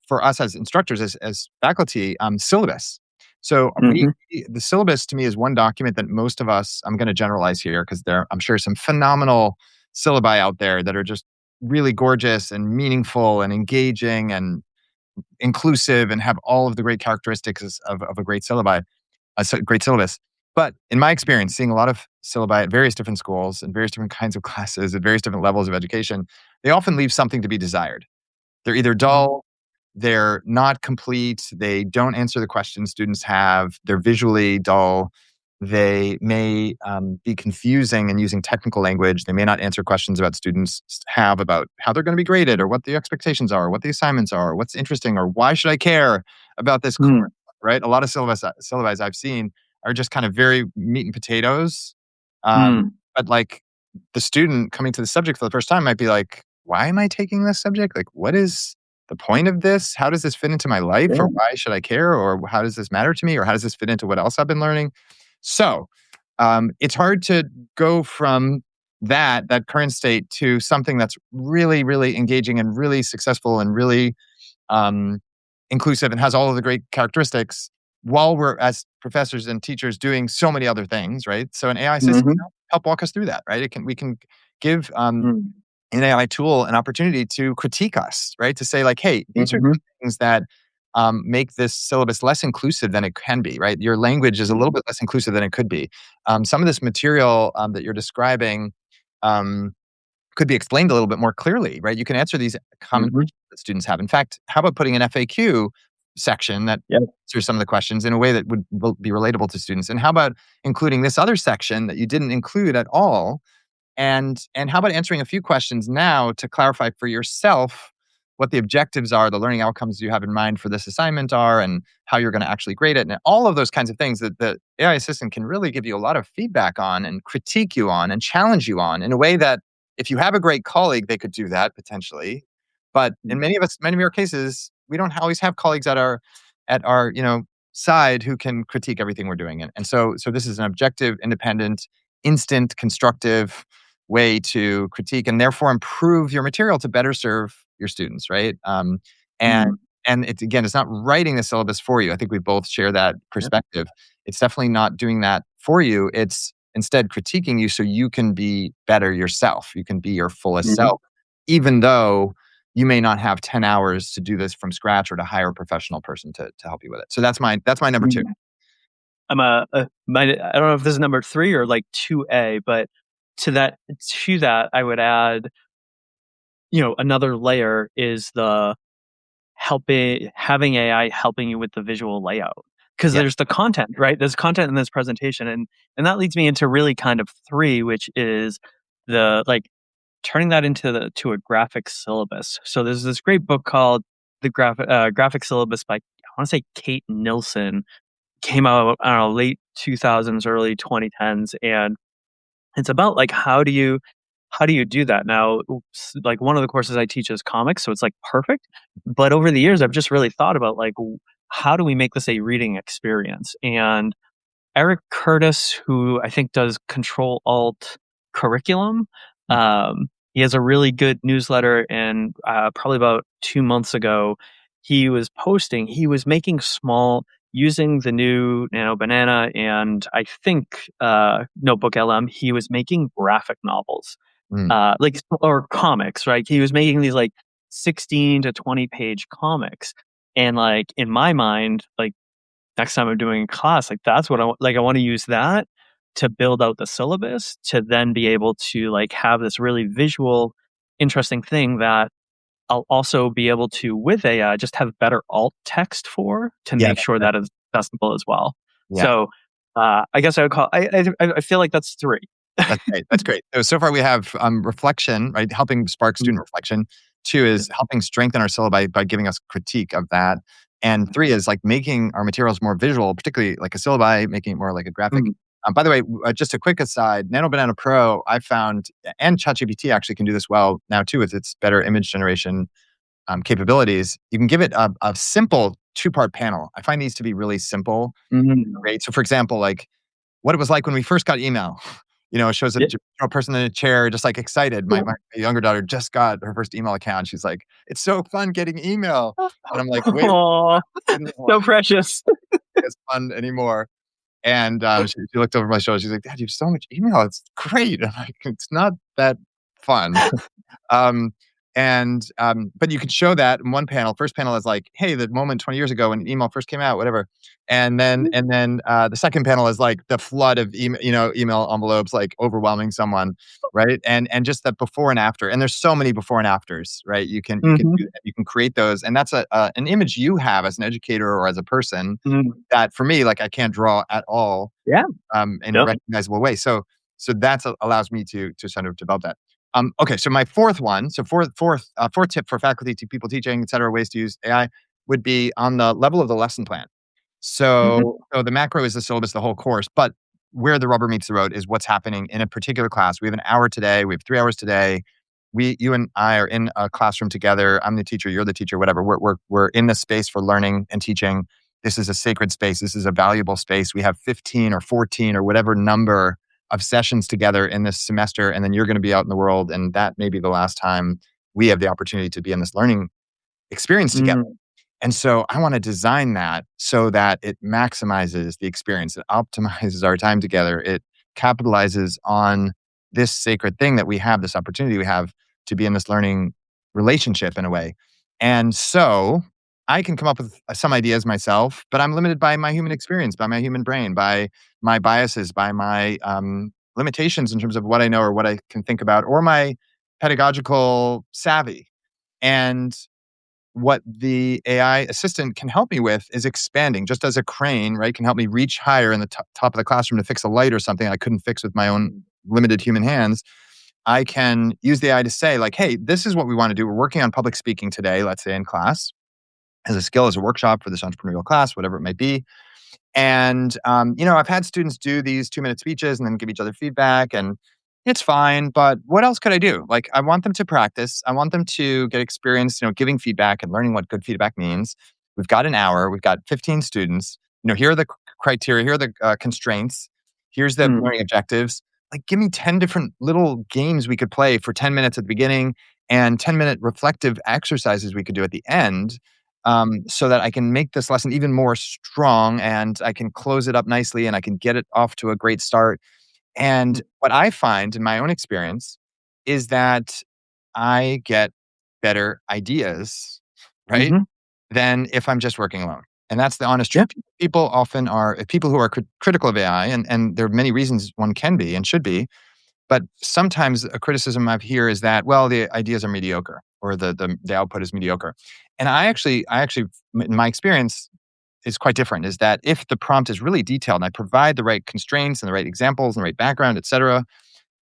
for us as instructors, as faculty, syllabus. So Hmm. the syllabus to me is one document that most of us, I'm going to generalize here because I'm sure some phenomenal syllabi out there that are just really gorgeous and meaningful and engaging and inclusive and have all of the great characteristics of a great syllabi, great syllabus. But in my experience, seeing a lot of syllabi at various different schools and various different kinds of classes at various different levels of education, they often leave something to be desired. They're either dull, They're not complete. They don't answer the questions students have. They're visually dull. They may be confusing and using technical language. They may not answer questions about students have about how they're going to be graded or what the expectations are, or what the assignments are, or what's interesting, or why should I care about this course, Mm, right? A lot of syllabi I've seen are just kind of very meat and potatoes. mm, But like the student coming to the subject for the first time might be like, why am I taking this subject? Like, what is the point of this? How does this fit into my life? Or yeah. why should I care? Or how does this matter to me? Or how does this fit into what else I've been learning? So it's hard to go from that current state to something that's really, really engaging and really successful and really um, inclusive and has all of the great characteristics while we're as professors and teachers doing so many other things, right? So an AI system Mhm, can help walk us through that, right? We can give mm, an AI tool an opportunity to critique us, right? To say like, hey, these are mhm, things that make this syllabus less inclusive than it can be, right? Your language is a little bit less inclusive than it could be. Some of this material that you're describing um, could be explained a little bit more clearly, right? You can answer these common mhm. questions that students have. In fact, how about putting an FAQ section that Yeah. answers some of the questions in a way that would be relatable to students? And how about including this other section that you didn't include at all, and how about answering a few questions now to clarify for yourself what the objectives are, the learning outcomes you have in mind for this assignment are, and how you're going to actually grade it, and all of those kinds of things that the AI assistant can really give you a lot of feedback on and critique you on and challenge you on in a way that if you have a great colleague, they could do that potentially. But in Mm, many of our cases, we don't always have colleagues at our side who can critique everything we're doing. And so this is an objective, independent, instant, constructive way to critique and therefore improve your material to better serve your students, right? And mm, it's not writing the syllabus for you. I think we both share that yeah, perspective. It's definitely not doing that for you. It's instead critiquing you so you can be better yourself. You can be your fullest mhm, self, even though you may not have 10 hours to do this from scratch or to hire a professional person to help you with it. So that's my number two. mm. I don't know if this is number 3 or like 2A, but to that, I would add, another layer is the helping having AI helping you with the visual layout. Because Yeah. there's the content, right? There's content in this presentation, and that leads me into really kind of 3, which is the like turning that to a graphic syllabus. So there's this great book called The Graphic Syllabus by, I wanna say, Kate Nilsson. Came out, I don't know, late 2000s, early 2010s, and it's about, like, how do you do that? Now, like, one of the courses I teach is comics, so it's, like, perfect, but over the years, I've just really thought about, like, how do we make this a reading experience? And Eric Curtis, who I think does Control Alt Curriculum, he has a really good newsletter, and probably about 2 months ago, he was making small using the new Nano Banana and I think Notebook LM. He was making graphic novels, Mm. like or comics, right? He was making these like 16 to 20 page comics, and like in my mind, like next time I'm doing a class, like that's what I want to use that to build out the syllabus to then be able to like have this really visual, interesting thing that I'll also be able to with AI just have better alt text for to Yeah. make sure that is accessible as well. Yeah. So I guess I would call I feel like that's 3. That's great. That's great. So far we have reflection, right? Helping spark student Mm, reflection. Two yeah. is helping strengthen our syllabi by giving us critique of that. And three is like making our materials more visual, particularly like a syllabi, making it more like a graphic. Mm, By the way, just a quick aside, Nano Banana Pro, I found, and ChatGPT actually can do this well now too with its better image generation capabilities. You can give it a simple two-part panel. I find these to be really simple, mm, great. So for example, like what it was like when we first got email. It shows yeah. a person in a chair, just like excited. My younger daughter just got her first email account. She's like, "It's so fun getting email," and I'm like, "Wait, Aw, didn't so want precious. it as fun anymore." And she looked over my shoulder. She's like, "Dad, you have so much email. It's great." I'm like, "It's not that fun." Um, But you could show that in one panel. First panel is like, hey, the moment 20 years ago when email first came out, whatever. The second panel is like the flood of email envelopes like overwhelming someone, right? And just the before and after. And there's so many before and afters, right? You can Mhm. do that. You can create those, and that's an image you have as an educator or as a person Mhm. that for me, like I can't draw at all Yeah. in a Yep. recognizable way. So that's allows me to sort of develop that. Okay, so my fourth one, so fourth tip for faculty to people teaching, et cetera, ways to use AI would be on the level of the lesson plan. Mhm. So the macro is the syllabus, the whole course, but where the rubber meets the road is what's happening in a particular class. We have an hour today, we have 3 hours today. You and I are in a classroom together. I'm the teacher, you're the teacher, whatever. We're in the space for learning and teaching. This is a sacred space. This is a valuable space. We have 15 or 14 or whatever number of sessions together in this semester, and then you're going to be out in the world, and that may be the last time we have the opportunity to be in this learning experience together. Mhm. And so I want to design that so that it maximizes the experience. It optimizes our time together. It capitalizes on this sacred thing that we have, this opportunity we have to be in this learning relationship in a way. And so I can come up with some ideas myself, but I'm limited by my human experience, by my human brain, by my biases, by my limitations in terms of what I know or what I can think about, or my pedagogical savvy. And what the AI assistant can help me with is expanding, just as a crane, right, can help me reach higher in the top of the classroom to fix a light or something I couldn't fix with my own limited human hands. I can use the AI to say, like, hey, this is what we want to do. We're working on public speaking today, let's say in class, as a skill, as a workshop for this entrepreneurial class, whatever it might be. And, I've had students do these 2-minute speeches and then give each other feedback, and it's fine. But what else could I do? Like, I want them to practice. I want them to get experience, giving feedback and learning what good feedback means. We've got an hour. We've got 15 students. Here are the criteria. Here are the constraints. Here's the Mhm. learning objectives. Like, give me 10 different little games we could play for 10 minutes at the beginning and 10-minute reflective exercises we could do at the end, so that I can make this lesson even more strong and I can close it up nicely and I can get it off to a great start. And what I find in my own experience is that I get better ideas, right, Mhm. than if I'm just working alone. And that's the honest Yeah. truth. People often are people who are critical of AI, and there are many reasons one can be and should be, but sometimes a criticism I hear is that, well, the ideas are mediocre or the output is mediocre. And I actually, in my experience, is quite different. Is that if the prompt is really detailed and I provide the right constraints and the right examples and the right background, et cetera,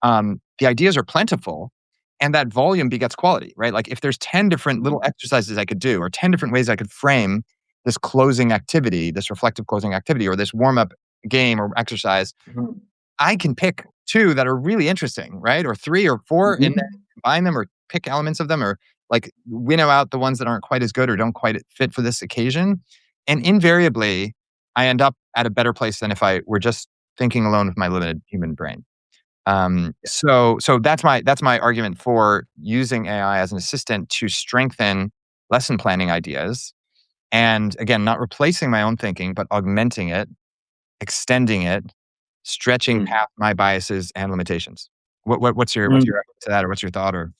the ideas are plentiful and that volume begets quality, right? Like if there's 10 different little exercises I could do or 10 different ways I could frame this closing activity, this reflective closing activity, or this warm up game or exercise, Mhm. I can pick 2 that are really interesting, right? Or 3 or 4 and then Mhm. combine them or pick elements of them or, like, winnow out the ones that aren't quite as good or don't quite fit for this occasion. And invariably, I end up at a better place than if I were just thinking alone with my limited human brain. So that's my argument for using AI as an assistant to strengthen lesson planning ideas. And again, not replacing my own thinking, but augmenting it, extending it, stretching Mhm. past my biases and limitations. What's your Mhm. answer to that, or what's your thought? Or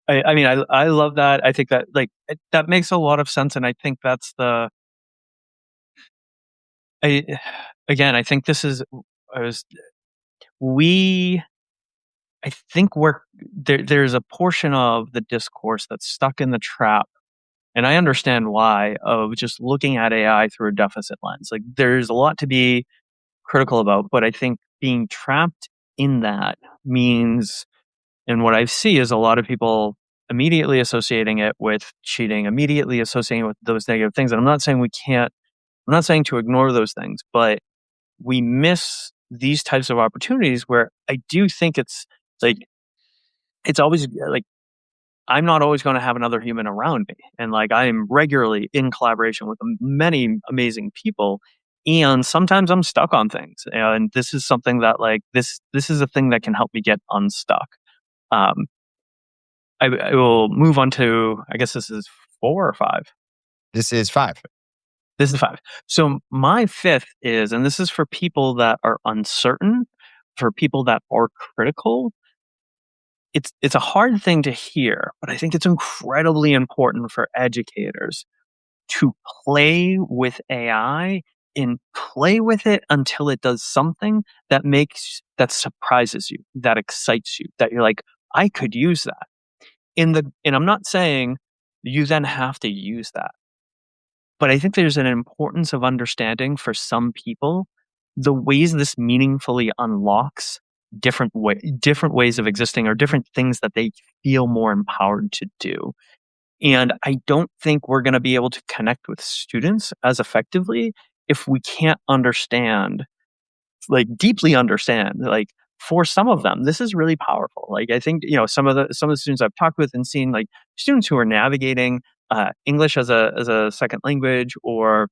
I mean, I love that. I think that, like, that makes a lot of sense, and I think that's the I again, I think this is I was we I think there's a portion of the discourse that's stuck in the trap, and I understand why, of just looking at AI through a deficit lens. Like, there's a lot to be critical about, but I think being trapped in that means, and what I see is a lot of people immediately associating it with cheating, immediately associating it with those negative things. And I'm not saying to ignore those things, but we miss these types of opportunities where I do think like, it's always like, I'm not always going to have another human around me. And like, I am regularly in collaboration with many amazing people. And sometimes I'm stuck on things. And this is something that, like, this is a thing that can help me get unstuck. Um, I will move on to, I guess this is 4 or 5. this is 5. This is 5. So my 5th is, and this is for people that are uncertain, for people that are critical. it's a hard thing to hear, but I think it's incredibly important for educators to play with AI and play with it until it does something that surprises you, that excites you, that you're like, I could use that. And I'm not saying you then have to use that, but I think there's an importance of understanding for some people the ways this meaningfully unlocks different ways of existing or different things that they feel more empowered to do. And I don't think we're going to be able to connect with students as effectively if we can't understand, like deeply understand, like for some of them, this is really powerful. Like I think, some of the students I've talked with and seen, like students who are navigating English as a second language, or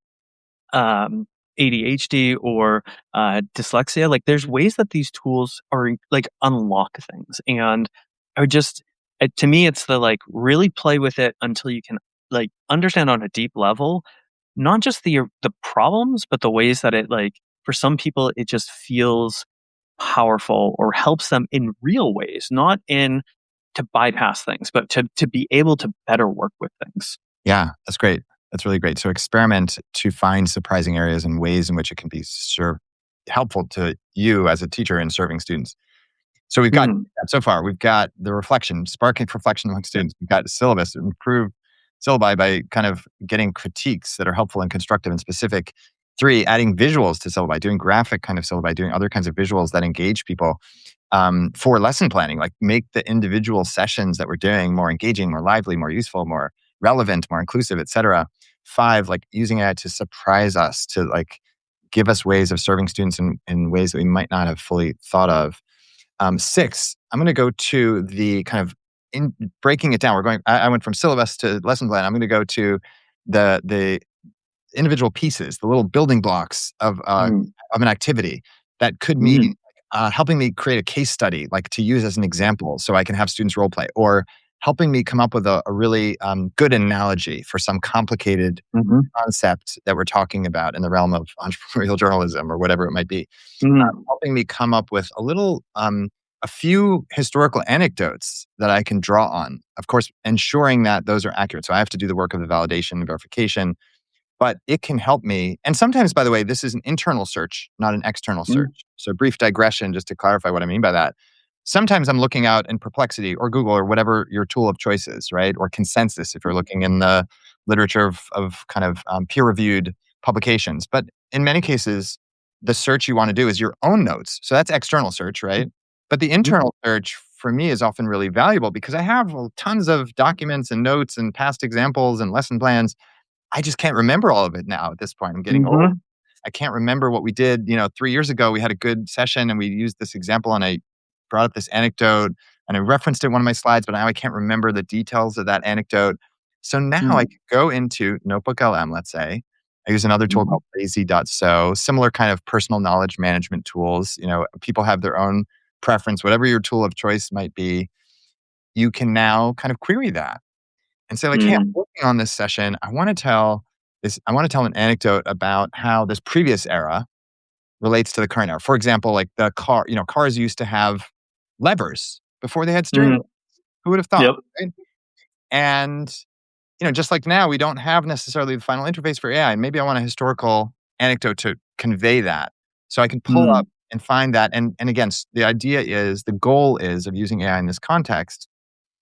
um, ADHD, or dyslexia. Like there's ways that these tools are like unlock things, and are just to me, it's the like really play with it until you can like understand on a deep level, not just the problems, but the ways that it like for some people it just feels powerful or helps them in real ways, not in to bypass things, but to be able to better work with things. Yeah, that's great. That's really great. So experiment to find surprising areas and ways in which it can be helpful to you as a teacher in serving students. So we've got Mm, so far, we've got the reflection, sparking reflection among students. We've got syllabus, improve syllabi by kind of getting critiques that are helpful and constructive and specific. Three, adding visuals to syllabi, doing graphic kind of syllabi, doing other kinds of visuals that engage people. For lesson planning, like make the individual sessions that we're doing more engaging, more lively, more useful, more relevant, more inclusive, etc. Five, like using AI to surprise us, to like give us ways of serving students in ways that we might not have fully thought of. Six, I'm going to go to the kind of in breaking it down. I went from syllabus to lesson plan. I'm going to go to the individual pieces, the little building blocks mm, of an activity that could mean mm, helping me create a case study, like to use as an example, so I can have students role play, or helping me come up with a really good analogy for some complicated mhm, concept that we're talking about in the realm of entrepreneurial journalism or whatever it might be, mm, helping me come up with a few historical anecdotes that I can draw on. Of course, ensuring that those are accurate. So I have to do the work of the validation and verification, but it can help me. And sometimes, by the way, this is an internal search, not an external mm, search. So, brief digression just to clarify what I mean by that. Sometimes I'm looking out in Perplexity or Google or whatever your tool of choice is, right? Or Consensus if you're looking in the literature of kind of peer reviewed publications. But in many cases, the search you want to do is your own notes. So that's external search, right? But the mhm, internal search for me is often really valuable because I have tons of documents and notes and past examples and lesson plans. I just can't remember all of it now at this point. I'm getting old. mhm, I can't remember what we did. 3 years ago, we had a good session and we used this example and I brought up this anecdote and I referenced it in one of my slides, but now I can't remember the details of that anecdote. So now I mm, could go into Notebook LM, let's say. I use another tool mhm, called lazy.so, similar kind of personal knowledge management tools. People have their own preference, whatever your tool of choice might be, you can now kind of query that and say like, "Hey, I'm mm, working on this session. I want to tell an anecdote about how this previous era relates to the current era." For example, like the car, cars used to have levers before they had steering mm, wheels. Who would have thought, yep, right? And, just like now, we don't have necessarily the final interface for AI. Maybe I want a historical anecdote to convey that. So I can pull up mm, and find that. And again, the goal is of using AI in this context,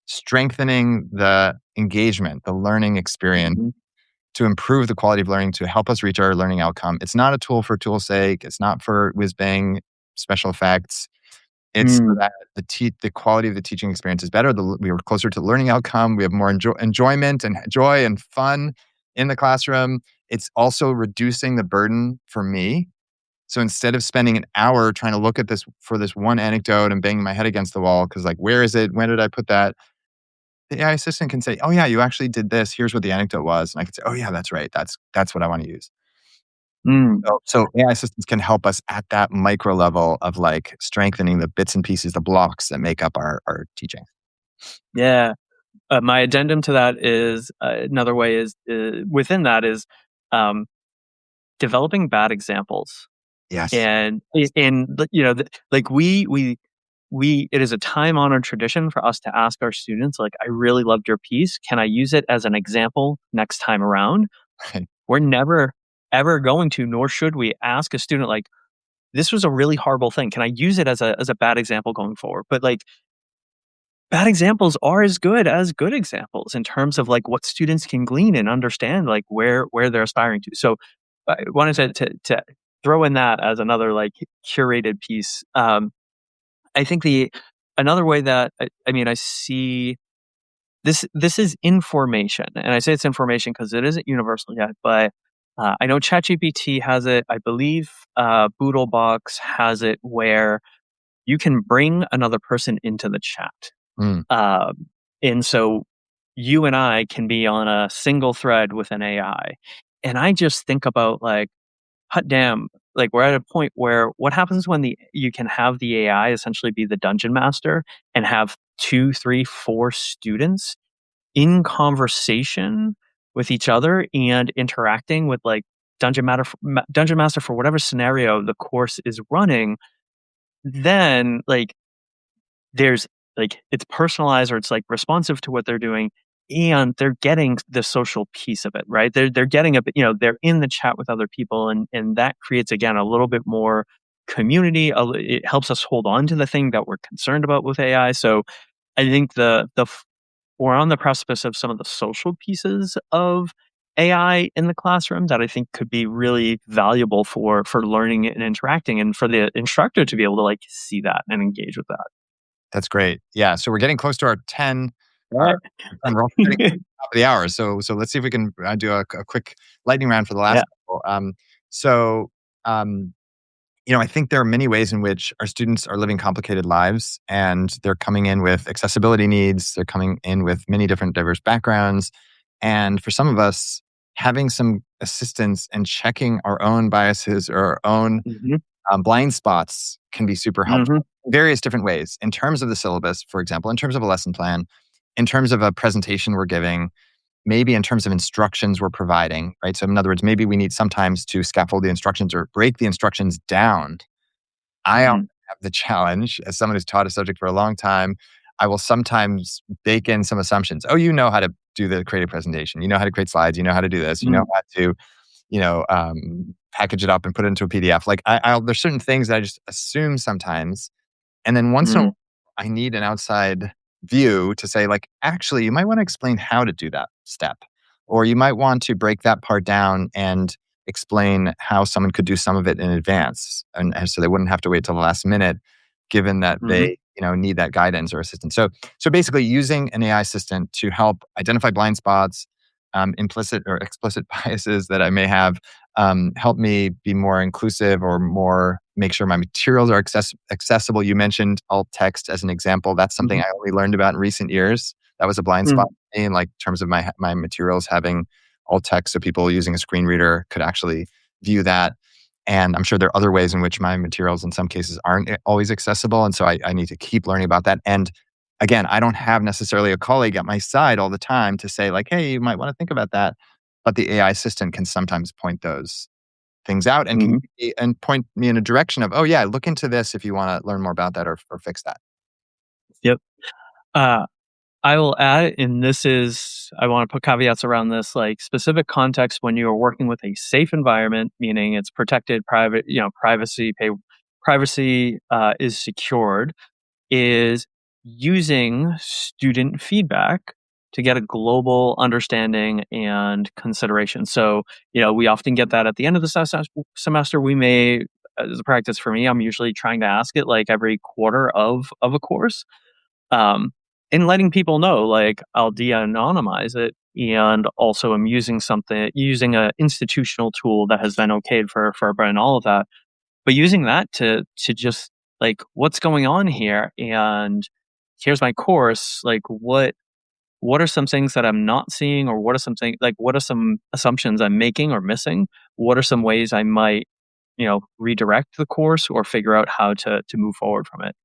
strengthening the engagement, the learning experience, mhm, to improve the quality of learning, to help us reach our learning outcome. It's not a tool for tool's sake. It's not for whiz bang special effects. It's so mm, that the quality of the teaching experience is better. We are closer to the learning outcome. We have more enjoyment and joy and fun in the classroom. It's also reducing the burden for me. So instead of spending an hour trying to look at this one anecdote and banging my head against the wall, because like, where is it? When did I put that? The AI assistant can say, "Oh yeah, you actually did this. Here's what the anecdote was." And I can say, "Oh yeah, that's right. That's what I want to use." mm. So AI assistants can help us at that micro level of like strengthening the bits and pieces, the blocks that make up our teaching. Yeah. My addendum to that is another way is within that is um, developing bad examples, Yes. and like we it is a time honored tradition for us to ask our students, like, I really loved your piece. Can I use it as an example next time around? We're never ever going to, nor should we ask a student like, this was a really horrible thing. Can I use it as a bad example going forward? But like bad examples are as good as good examples in terms of like what students can glean and understand like where they're aspiring to. So I wanted to throw in that as another like curated piece. I think the another way that I mean I see this is information, and I say it's information because it isn't universal yet. But I know ChatGPT has it. I believe Boodlebox has it where you can bring another person into the chat. Mm, Um, and so you and I can be on a single thread with an AI. And I just think about like, hot damn, like we're at a point where what happens when you can have the AI essentially be the dungeon master and have two, three, four students in conversation with each other and interacting with like dungeon master for whatever scenario the course is running, then like there's like it's personalized or it's like responsive to what they're doing and they're getting the social piece of it, right? They're getting a bit, they're in the chat with other people and that creates again a little bit more community. It helps us hold on to the thing that we're concerned about with AI. So I think we're on the precipice of some of the social pieces of AI in the classroom that I think could be really valuable for learning and interacting and for the instructor to be able to like see that and engage with that. that's great. Yeah. So we're getting close to our 10. Our, Right. we're also getting to the top of the hour. So let's see if we can do a quick lightning round for the last Yeah. couple. So, um, I think there are many ways in which our students are living complicated lives and they're coming in with accessibility needs. They're coming in with many different diverse backgrounds. And for some of us, having some assistance and checking our own biases or our own Mhm. blind spots can be super Mhm. helpful in various different ways. In terms of the syllabus, for example, in terms of a lesson plan, in terms of a presentation we're giving, maybe in terms of instructions we're providing, right? So, in other words, maybe we need sometimes to scaffold the instructions or break the instructions down. I often Mhm. have the challenge, as someone who's taught a subject for a long time, I will sometimes bake in some assumptions. Oh, you know how to do the creative presentation. You know how to create slides. You know how to do this. You know Mhm. how to, package it up and put it into a PDF. Like there's certain things that I just assume sometimes, and then once in a while, Mhm. I need an outside view to say, like, actually, you might want to explain how to do that step. Or you might want to break that part down and explain how someone could do some of it in advance. And so they wouldn't have to wait till the last minute, given that Mhm. they, need that guidance or assistance. So basically using an AI assistant to help identify blind spots, implicit or explicit biases that I may have, help me be more inclusive or more make sure my materials are accessible. You mentioned alt text as an example. That's something Mhm. I only learned about in recent years. That was a blind spot Mhm. for me in like terms of my materials having alt text, so people using a screen reader could actually view that. And I'm sure there are other ways in which my materials in some cases aren't always accessible. And so I need to keep learning about that. And again, I don't have necessarily a colleague at my side all the time to say, like, hey, you might want to think about that. But the AI assistant can sometimes point those things out and Mhm. and point me in a direction of, oh yeah, look into this if you want to learn more about that or fix that. Yep. Uh, I will add, and this is, I want to put caveats around this, like specific context when you are working with a safe environment, meaning it's protected, private, privacy is secured, is using student feedback to get a global understanding and consideration. So, we often get that at the end of the semester. We may, as a practice for me, I'm usually trying to ask it like every quarter of a course, um, and letting people know, like I'll de-anonymize it, and also I'm using a institutional tool that has been okayed for and all of that, but using that to just like what's going on here, and here's my course, like what are some things that I'm not seeing, or what are some assumptions I'm making or missing? What are some ways I might, redirect the course or figure out how to move forward from it?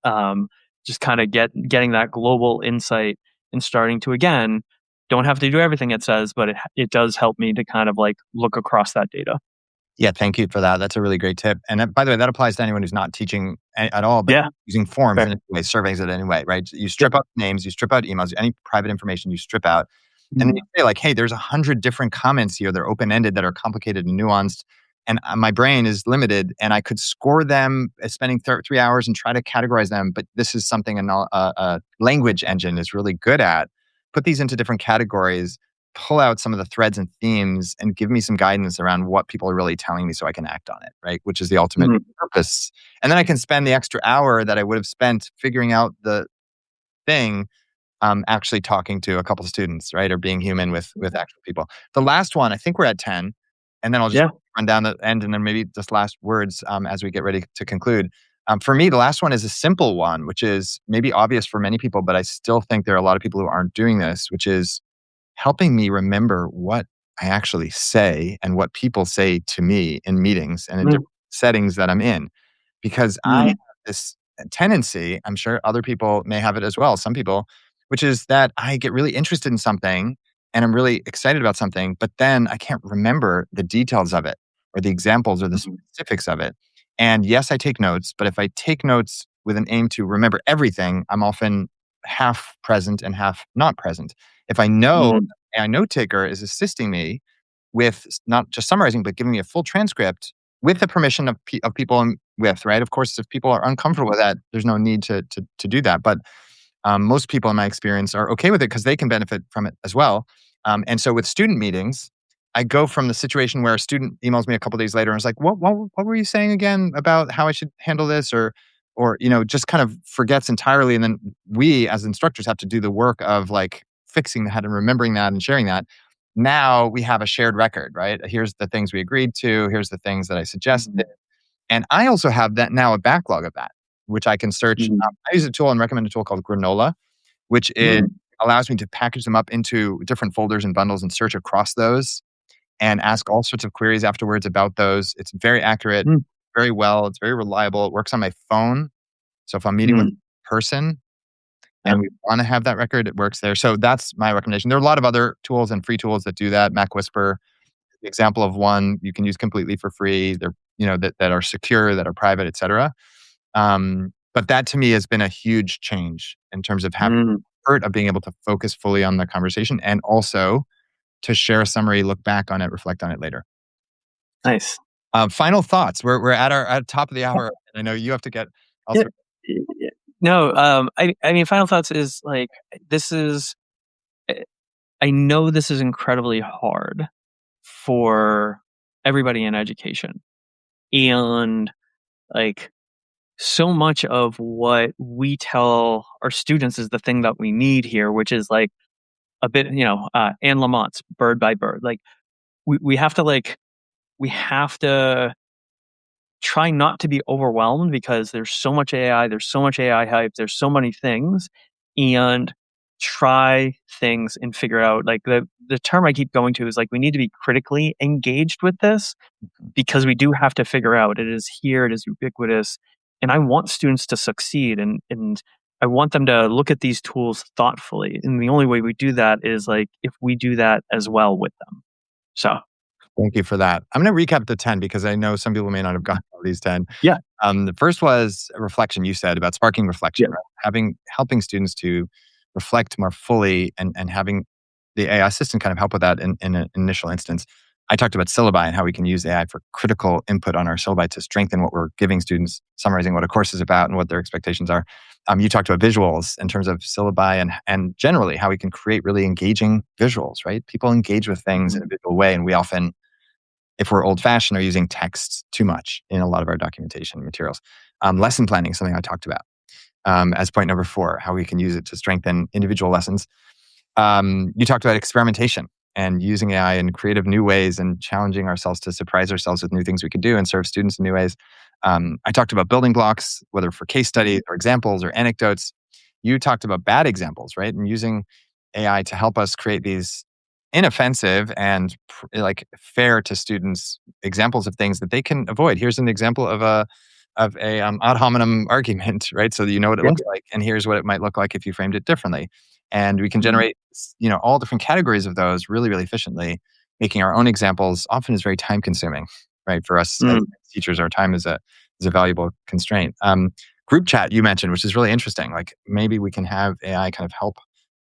Just kind of getting that global insight and starting to again, don't have to do everything it says, but it does help me to kind of like look across that data. Yeah, thank you for that. That's a really great tip. And by the way, that applies to anyone who's not teaching at all, but Yeah. using forms Fair. in any way, surveys in any way, right? You Yep. strip out names, you strip out emails, any private information you strip out. And then you say like, hey, there's 100 different comments here. They're open-ended, that are complicated and nuanced. And my brain is limited, and I could score them spending 3 hours and try to categorize them. But this is something a language engine is really good at. Put these into different categories, pull out some of the threads and themes, and give me some guidance around what people are really telling me so I can act on it, right? Which is the ultimate Mhm. purpose. And then I can spend the extra hour that I would have spent figuring out the thing, actually talking to a couple students, right? Or being human with actual people. The last one, I think we're at 10, and then I'll just Yeah. run down the end and then maybe just last words as we get ready to conclude. For me, the last one is a simple one, which is maybe obvious for many people, but I still think there are a lot of people who aren't doing this, which is helping me remember what I actually say and what people say to me in meetings and in Mm. different settings that I'm in. Because I have Mm. this tendency, I'm sure other people may have it as well, some people, which is that I get really interested in something and I'm really excited about something, but then I can't remember the details of it or the examples or the Mhm. specifics of it. And yes, I take notes, but if I take notes with an aim to remember everything, I'm often half present and half not present. If I know Mm. AI note taker is assisting me with not just summarizing, but giving me a full transcript with the permission of, of people I'm with, right? Of course, if people are uncomfortable with that, there's no need to do that. But most people in my experience are okay with it because they can benefit from it as well. And so with student meetings, I go from the situation where a student emails me a couple days later and is like, what were you saying again about how I should handle this? Or, just kind of forgets entirely. And then we as instructors have to do the work of like fixing that and remembering that and sharing that. Now we have a shared record, right? Here's the things we agreed to. Here's the things that I suggested. Mhm. And I also have that now, a backlog of that, which I can search. Mhm. I use a tool and recommend a tool called Granola, which Mm. allows me to package them up into different folders and bundles and search across those and ask all sorts of queries afterwards about those. It's very accurate, Mm. very well. It's very reliable. It works on my phone. So if I'm meeting with Mm. a person Yeah. and we want to have that record, it works there. So that's my recommendation. There are a lot of other tools and free tools that do that. Mac Whisper, the example of one you can use completely for free. They're, that are secure, that are private, et cetera. But that to me has been a huge change in terms of having Mm. comfort of being able to focus fully on the conversation and also to share a summary, look back on it, reflect on it later. Nice. Final thoughts. We're at top of the hour, and I know you have to get Yeah. elsewhere. Yeah. No, I mean, final thoughts is like, this is, eh, I know this is incredibly hard for everybody in education. And like, so much of what we tell our students is the thing that we need here, which is like a bit, Anne Lamont's Bird by Bird. Like, we have to we have to try not to be overwhelmed because there's so much AI, there's so much AI hype, there's so many things, and try things and figure out like the term I keep going to is like we need to be critically engaged with this because we do have to figure out it is here, it is ubiquitous, and I want students to succeed and I want them to look at these tools thoughtfully. And the only way we do that is like if we do that as well with them. So Thank you for that. I'm going to recap the 10 because I know some people may not have gotten all these 10. yeah, The first was a reflection you said about sparking reflection, yeah, right? Helping students to reflect more fully and having the AI assistant kind of help with that in an initial instance. I talked about syllabi and how we can use AI for critical input on our syllabi to strengthen what we're giving students, summarizing what a course is about and what their expectations are. You talked about visuals in terms of syllabi and generally how we can create really engaging visuals, right? People engage with things in mhm, a visual way, and we often, if we're old fashioned, are using text too much in a lot of our documentation materials. Lesson planning is something I talked about as point number 4, how we can use it to strengthen individual lessons. You talked about experimentation and using AI in creative new ways and challenging ourselves to surprise ourselves with new things we could do and serve students in new ways. I talked about building blocks, whether for case studies or examples or anecdotes. You talked about bad examples, right? And using AI to help us create these inoffensive and like fair to students examples of things that they can avoid. Here's an example of a ad hominem argument, right? So that you know what it yeah, looks like, and here's what it might look like if you framed it differently. And we can mhm, generate, all different categories of those really, really efficiently. Making our own examples often is very time consuming. right? For us as Mm. teachers, our time is a valuable constraint. Group chat you mentioned, which is really interesting. Like maybe we can have AI kind of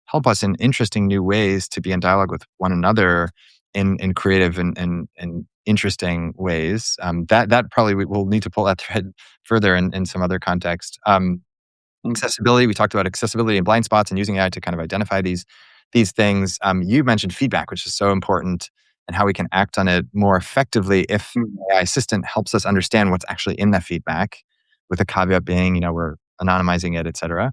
help us in interesting new ways to be in dialogue with one another in creative and interesting ways. That probably we'll need to pull that thread further in some other context. Mm. Accessibility, we talked about accessibility and blind spots and using AI to kind of identify these things. You mentioned feedback, which is so important, and how we can act on it more effectively if Mm. AI assistant helps us understand what's actually in that feedback, with a caveat being, we're anonymizing it, et cetera.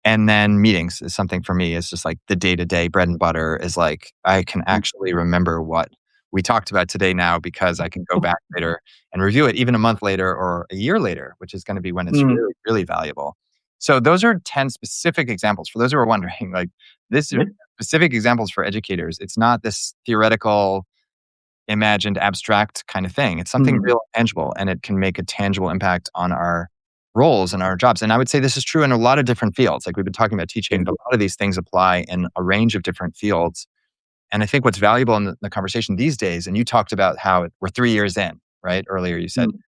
And then meetings is something for me. It's just like the day-to-day bread and butter is like, I can Mm. actually remember what we talked about today now because I can go back later and review it even a month later or a year later, which is going to be when it's Mm. really, really valuable. So those are 10 specific examples. For those who are wondering, like this are Yeah. specific examples for educators. It's not this theoretical, imagined, abstract kind of thing. It's something Mm. real tangible, and it can make a tangible impact on our roles and our jobs. And I would say this is true in a lot of different fields. Like we've been talking about Yeah. teaching, but a lot of these things apply in a range of different fields. And I think what's valuable in the conversation these days, and you talked about how we're 3 years in, right? Earlier, you said, Mm.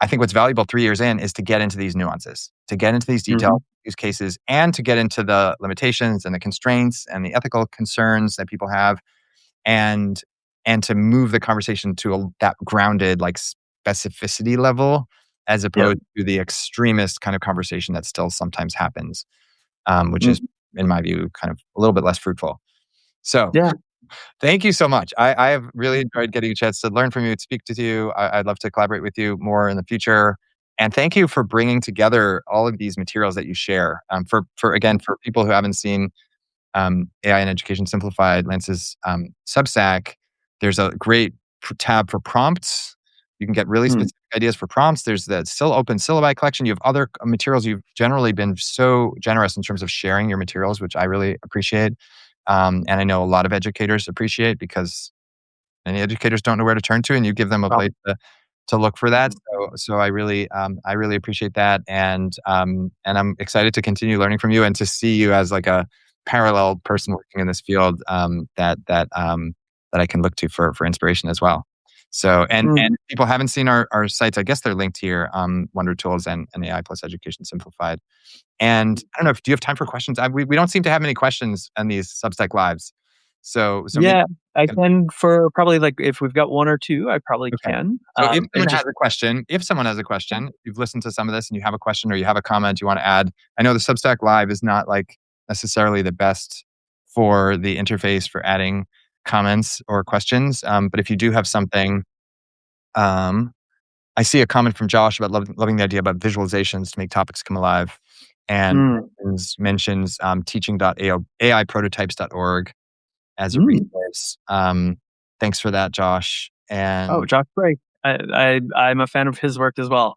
I think what's valuable 3 years in is to get into these nuances, to get into these detailed Mhm. use cases, and to get into the limitations and the constraints and the ethical concerns that people have, and to move the conversation to that grounded like specificity level, as Yep. opposed to the extremist kind of conversation that still sometimes happens, which is, Mm. in my view, kind of a little bit less fruitful. So Yeah. thank you so much. I have really enjoyed getting a chance to learn from you, to speak to you. I'd love to collaborate with you more in the future. And thank you for bringing together all of these materials that you share. For again, for people who haven't seen AI in Education Simplified, Lance's Substack, there's a great tab for prompts. You can get really Mm. specific ideas for prompts. There's the still open syllabi collection. You have other materials. You've generally been so generous in terms of sharing your materials, which I really appreciate. And I know a lot of educators appreciate, because many educators don't know where to turn to, and you give them a Well, place to look for that. mhm. So I really appreciate that, and I'm excited to continue learning from you and to see you as like a parallel person working in this field, that I can look to for inspiration as well. So and Mm. if people haven't seen our sites, I guess they're linked here, Wonder Tools and AI plus Education Simplified. And I don't know, if do you have time for questions? We don't seem to have many questions on these Substack lives. So maybe Yeah, I can can for probably, like, if we've got 1 or 2, I probably okay. can. So And just if someone has a question, if you've listened to some of this and you have a question or you have a comment you want to add, I know the Substack Live is not like necessarily the best for the interface for adding comments or questions. But if you do have something, um, I see a comment from Josh about loving the idea about visualizations to make topics come alive, and mm. mentions teaching.aiprototypes.org as a Mm. resource. Thanks for that, Josh. Oh, And Josh Gray. I'm a fan of his work as well.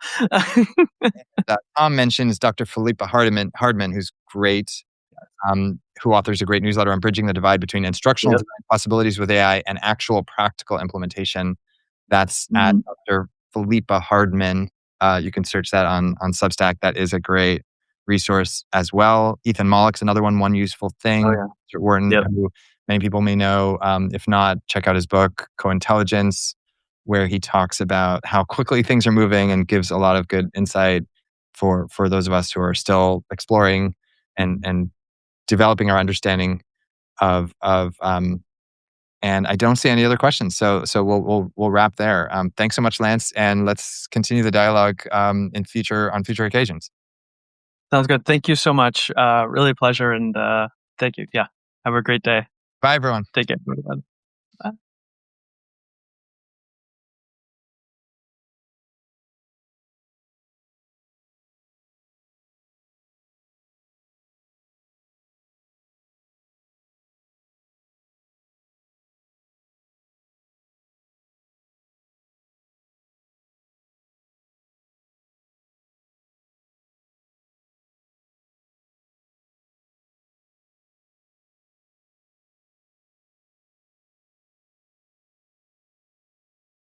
Tom mentions Dr. Philippa Hardman, who's great, who authors a great newsletter on bridging the divide between instructional Yep. design possibilities with AI and actual practical implementation. That's at Mm. Dr. Philippa Hardman. You can search that on Substack. That is a great resource as well. Ethan Mollick's another one. One Useful Oh, Thing. yeah. Stuart Wharton, Yep. who many people may know. If not, check out his book Co-Intelligence, where he talks about how quickly things are moving and gives a lot of good insight for those of us who are still exploring and developing our understanding of. And I don't see any other questions, so we'll wrap there. Thanks so much, Lance, and let's continue the dialogue on future occasions. Sounds good. Thank you so much. Really a pleasure, and thank you. Yeah. Have a great day. Bye, everyone. Take care.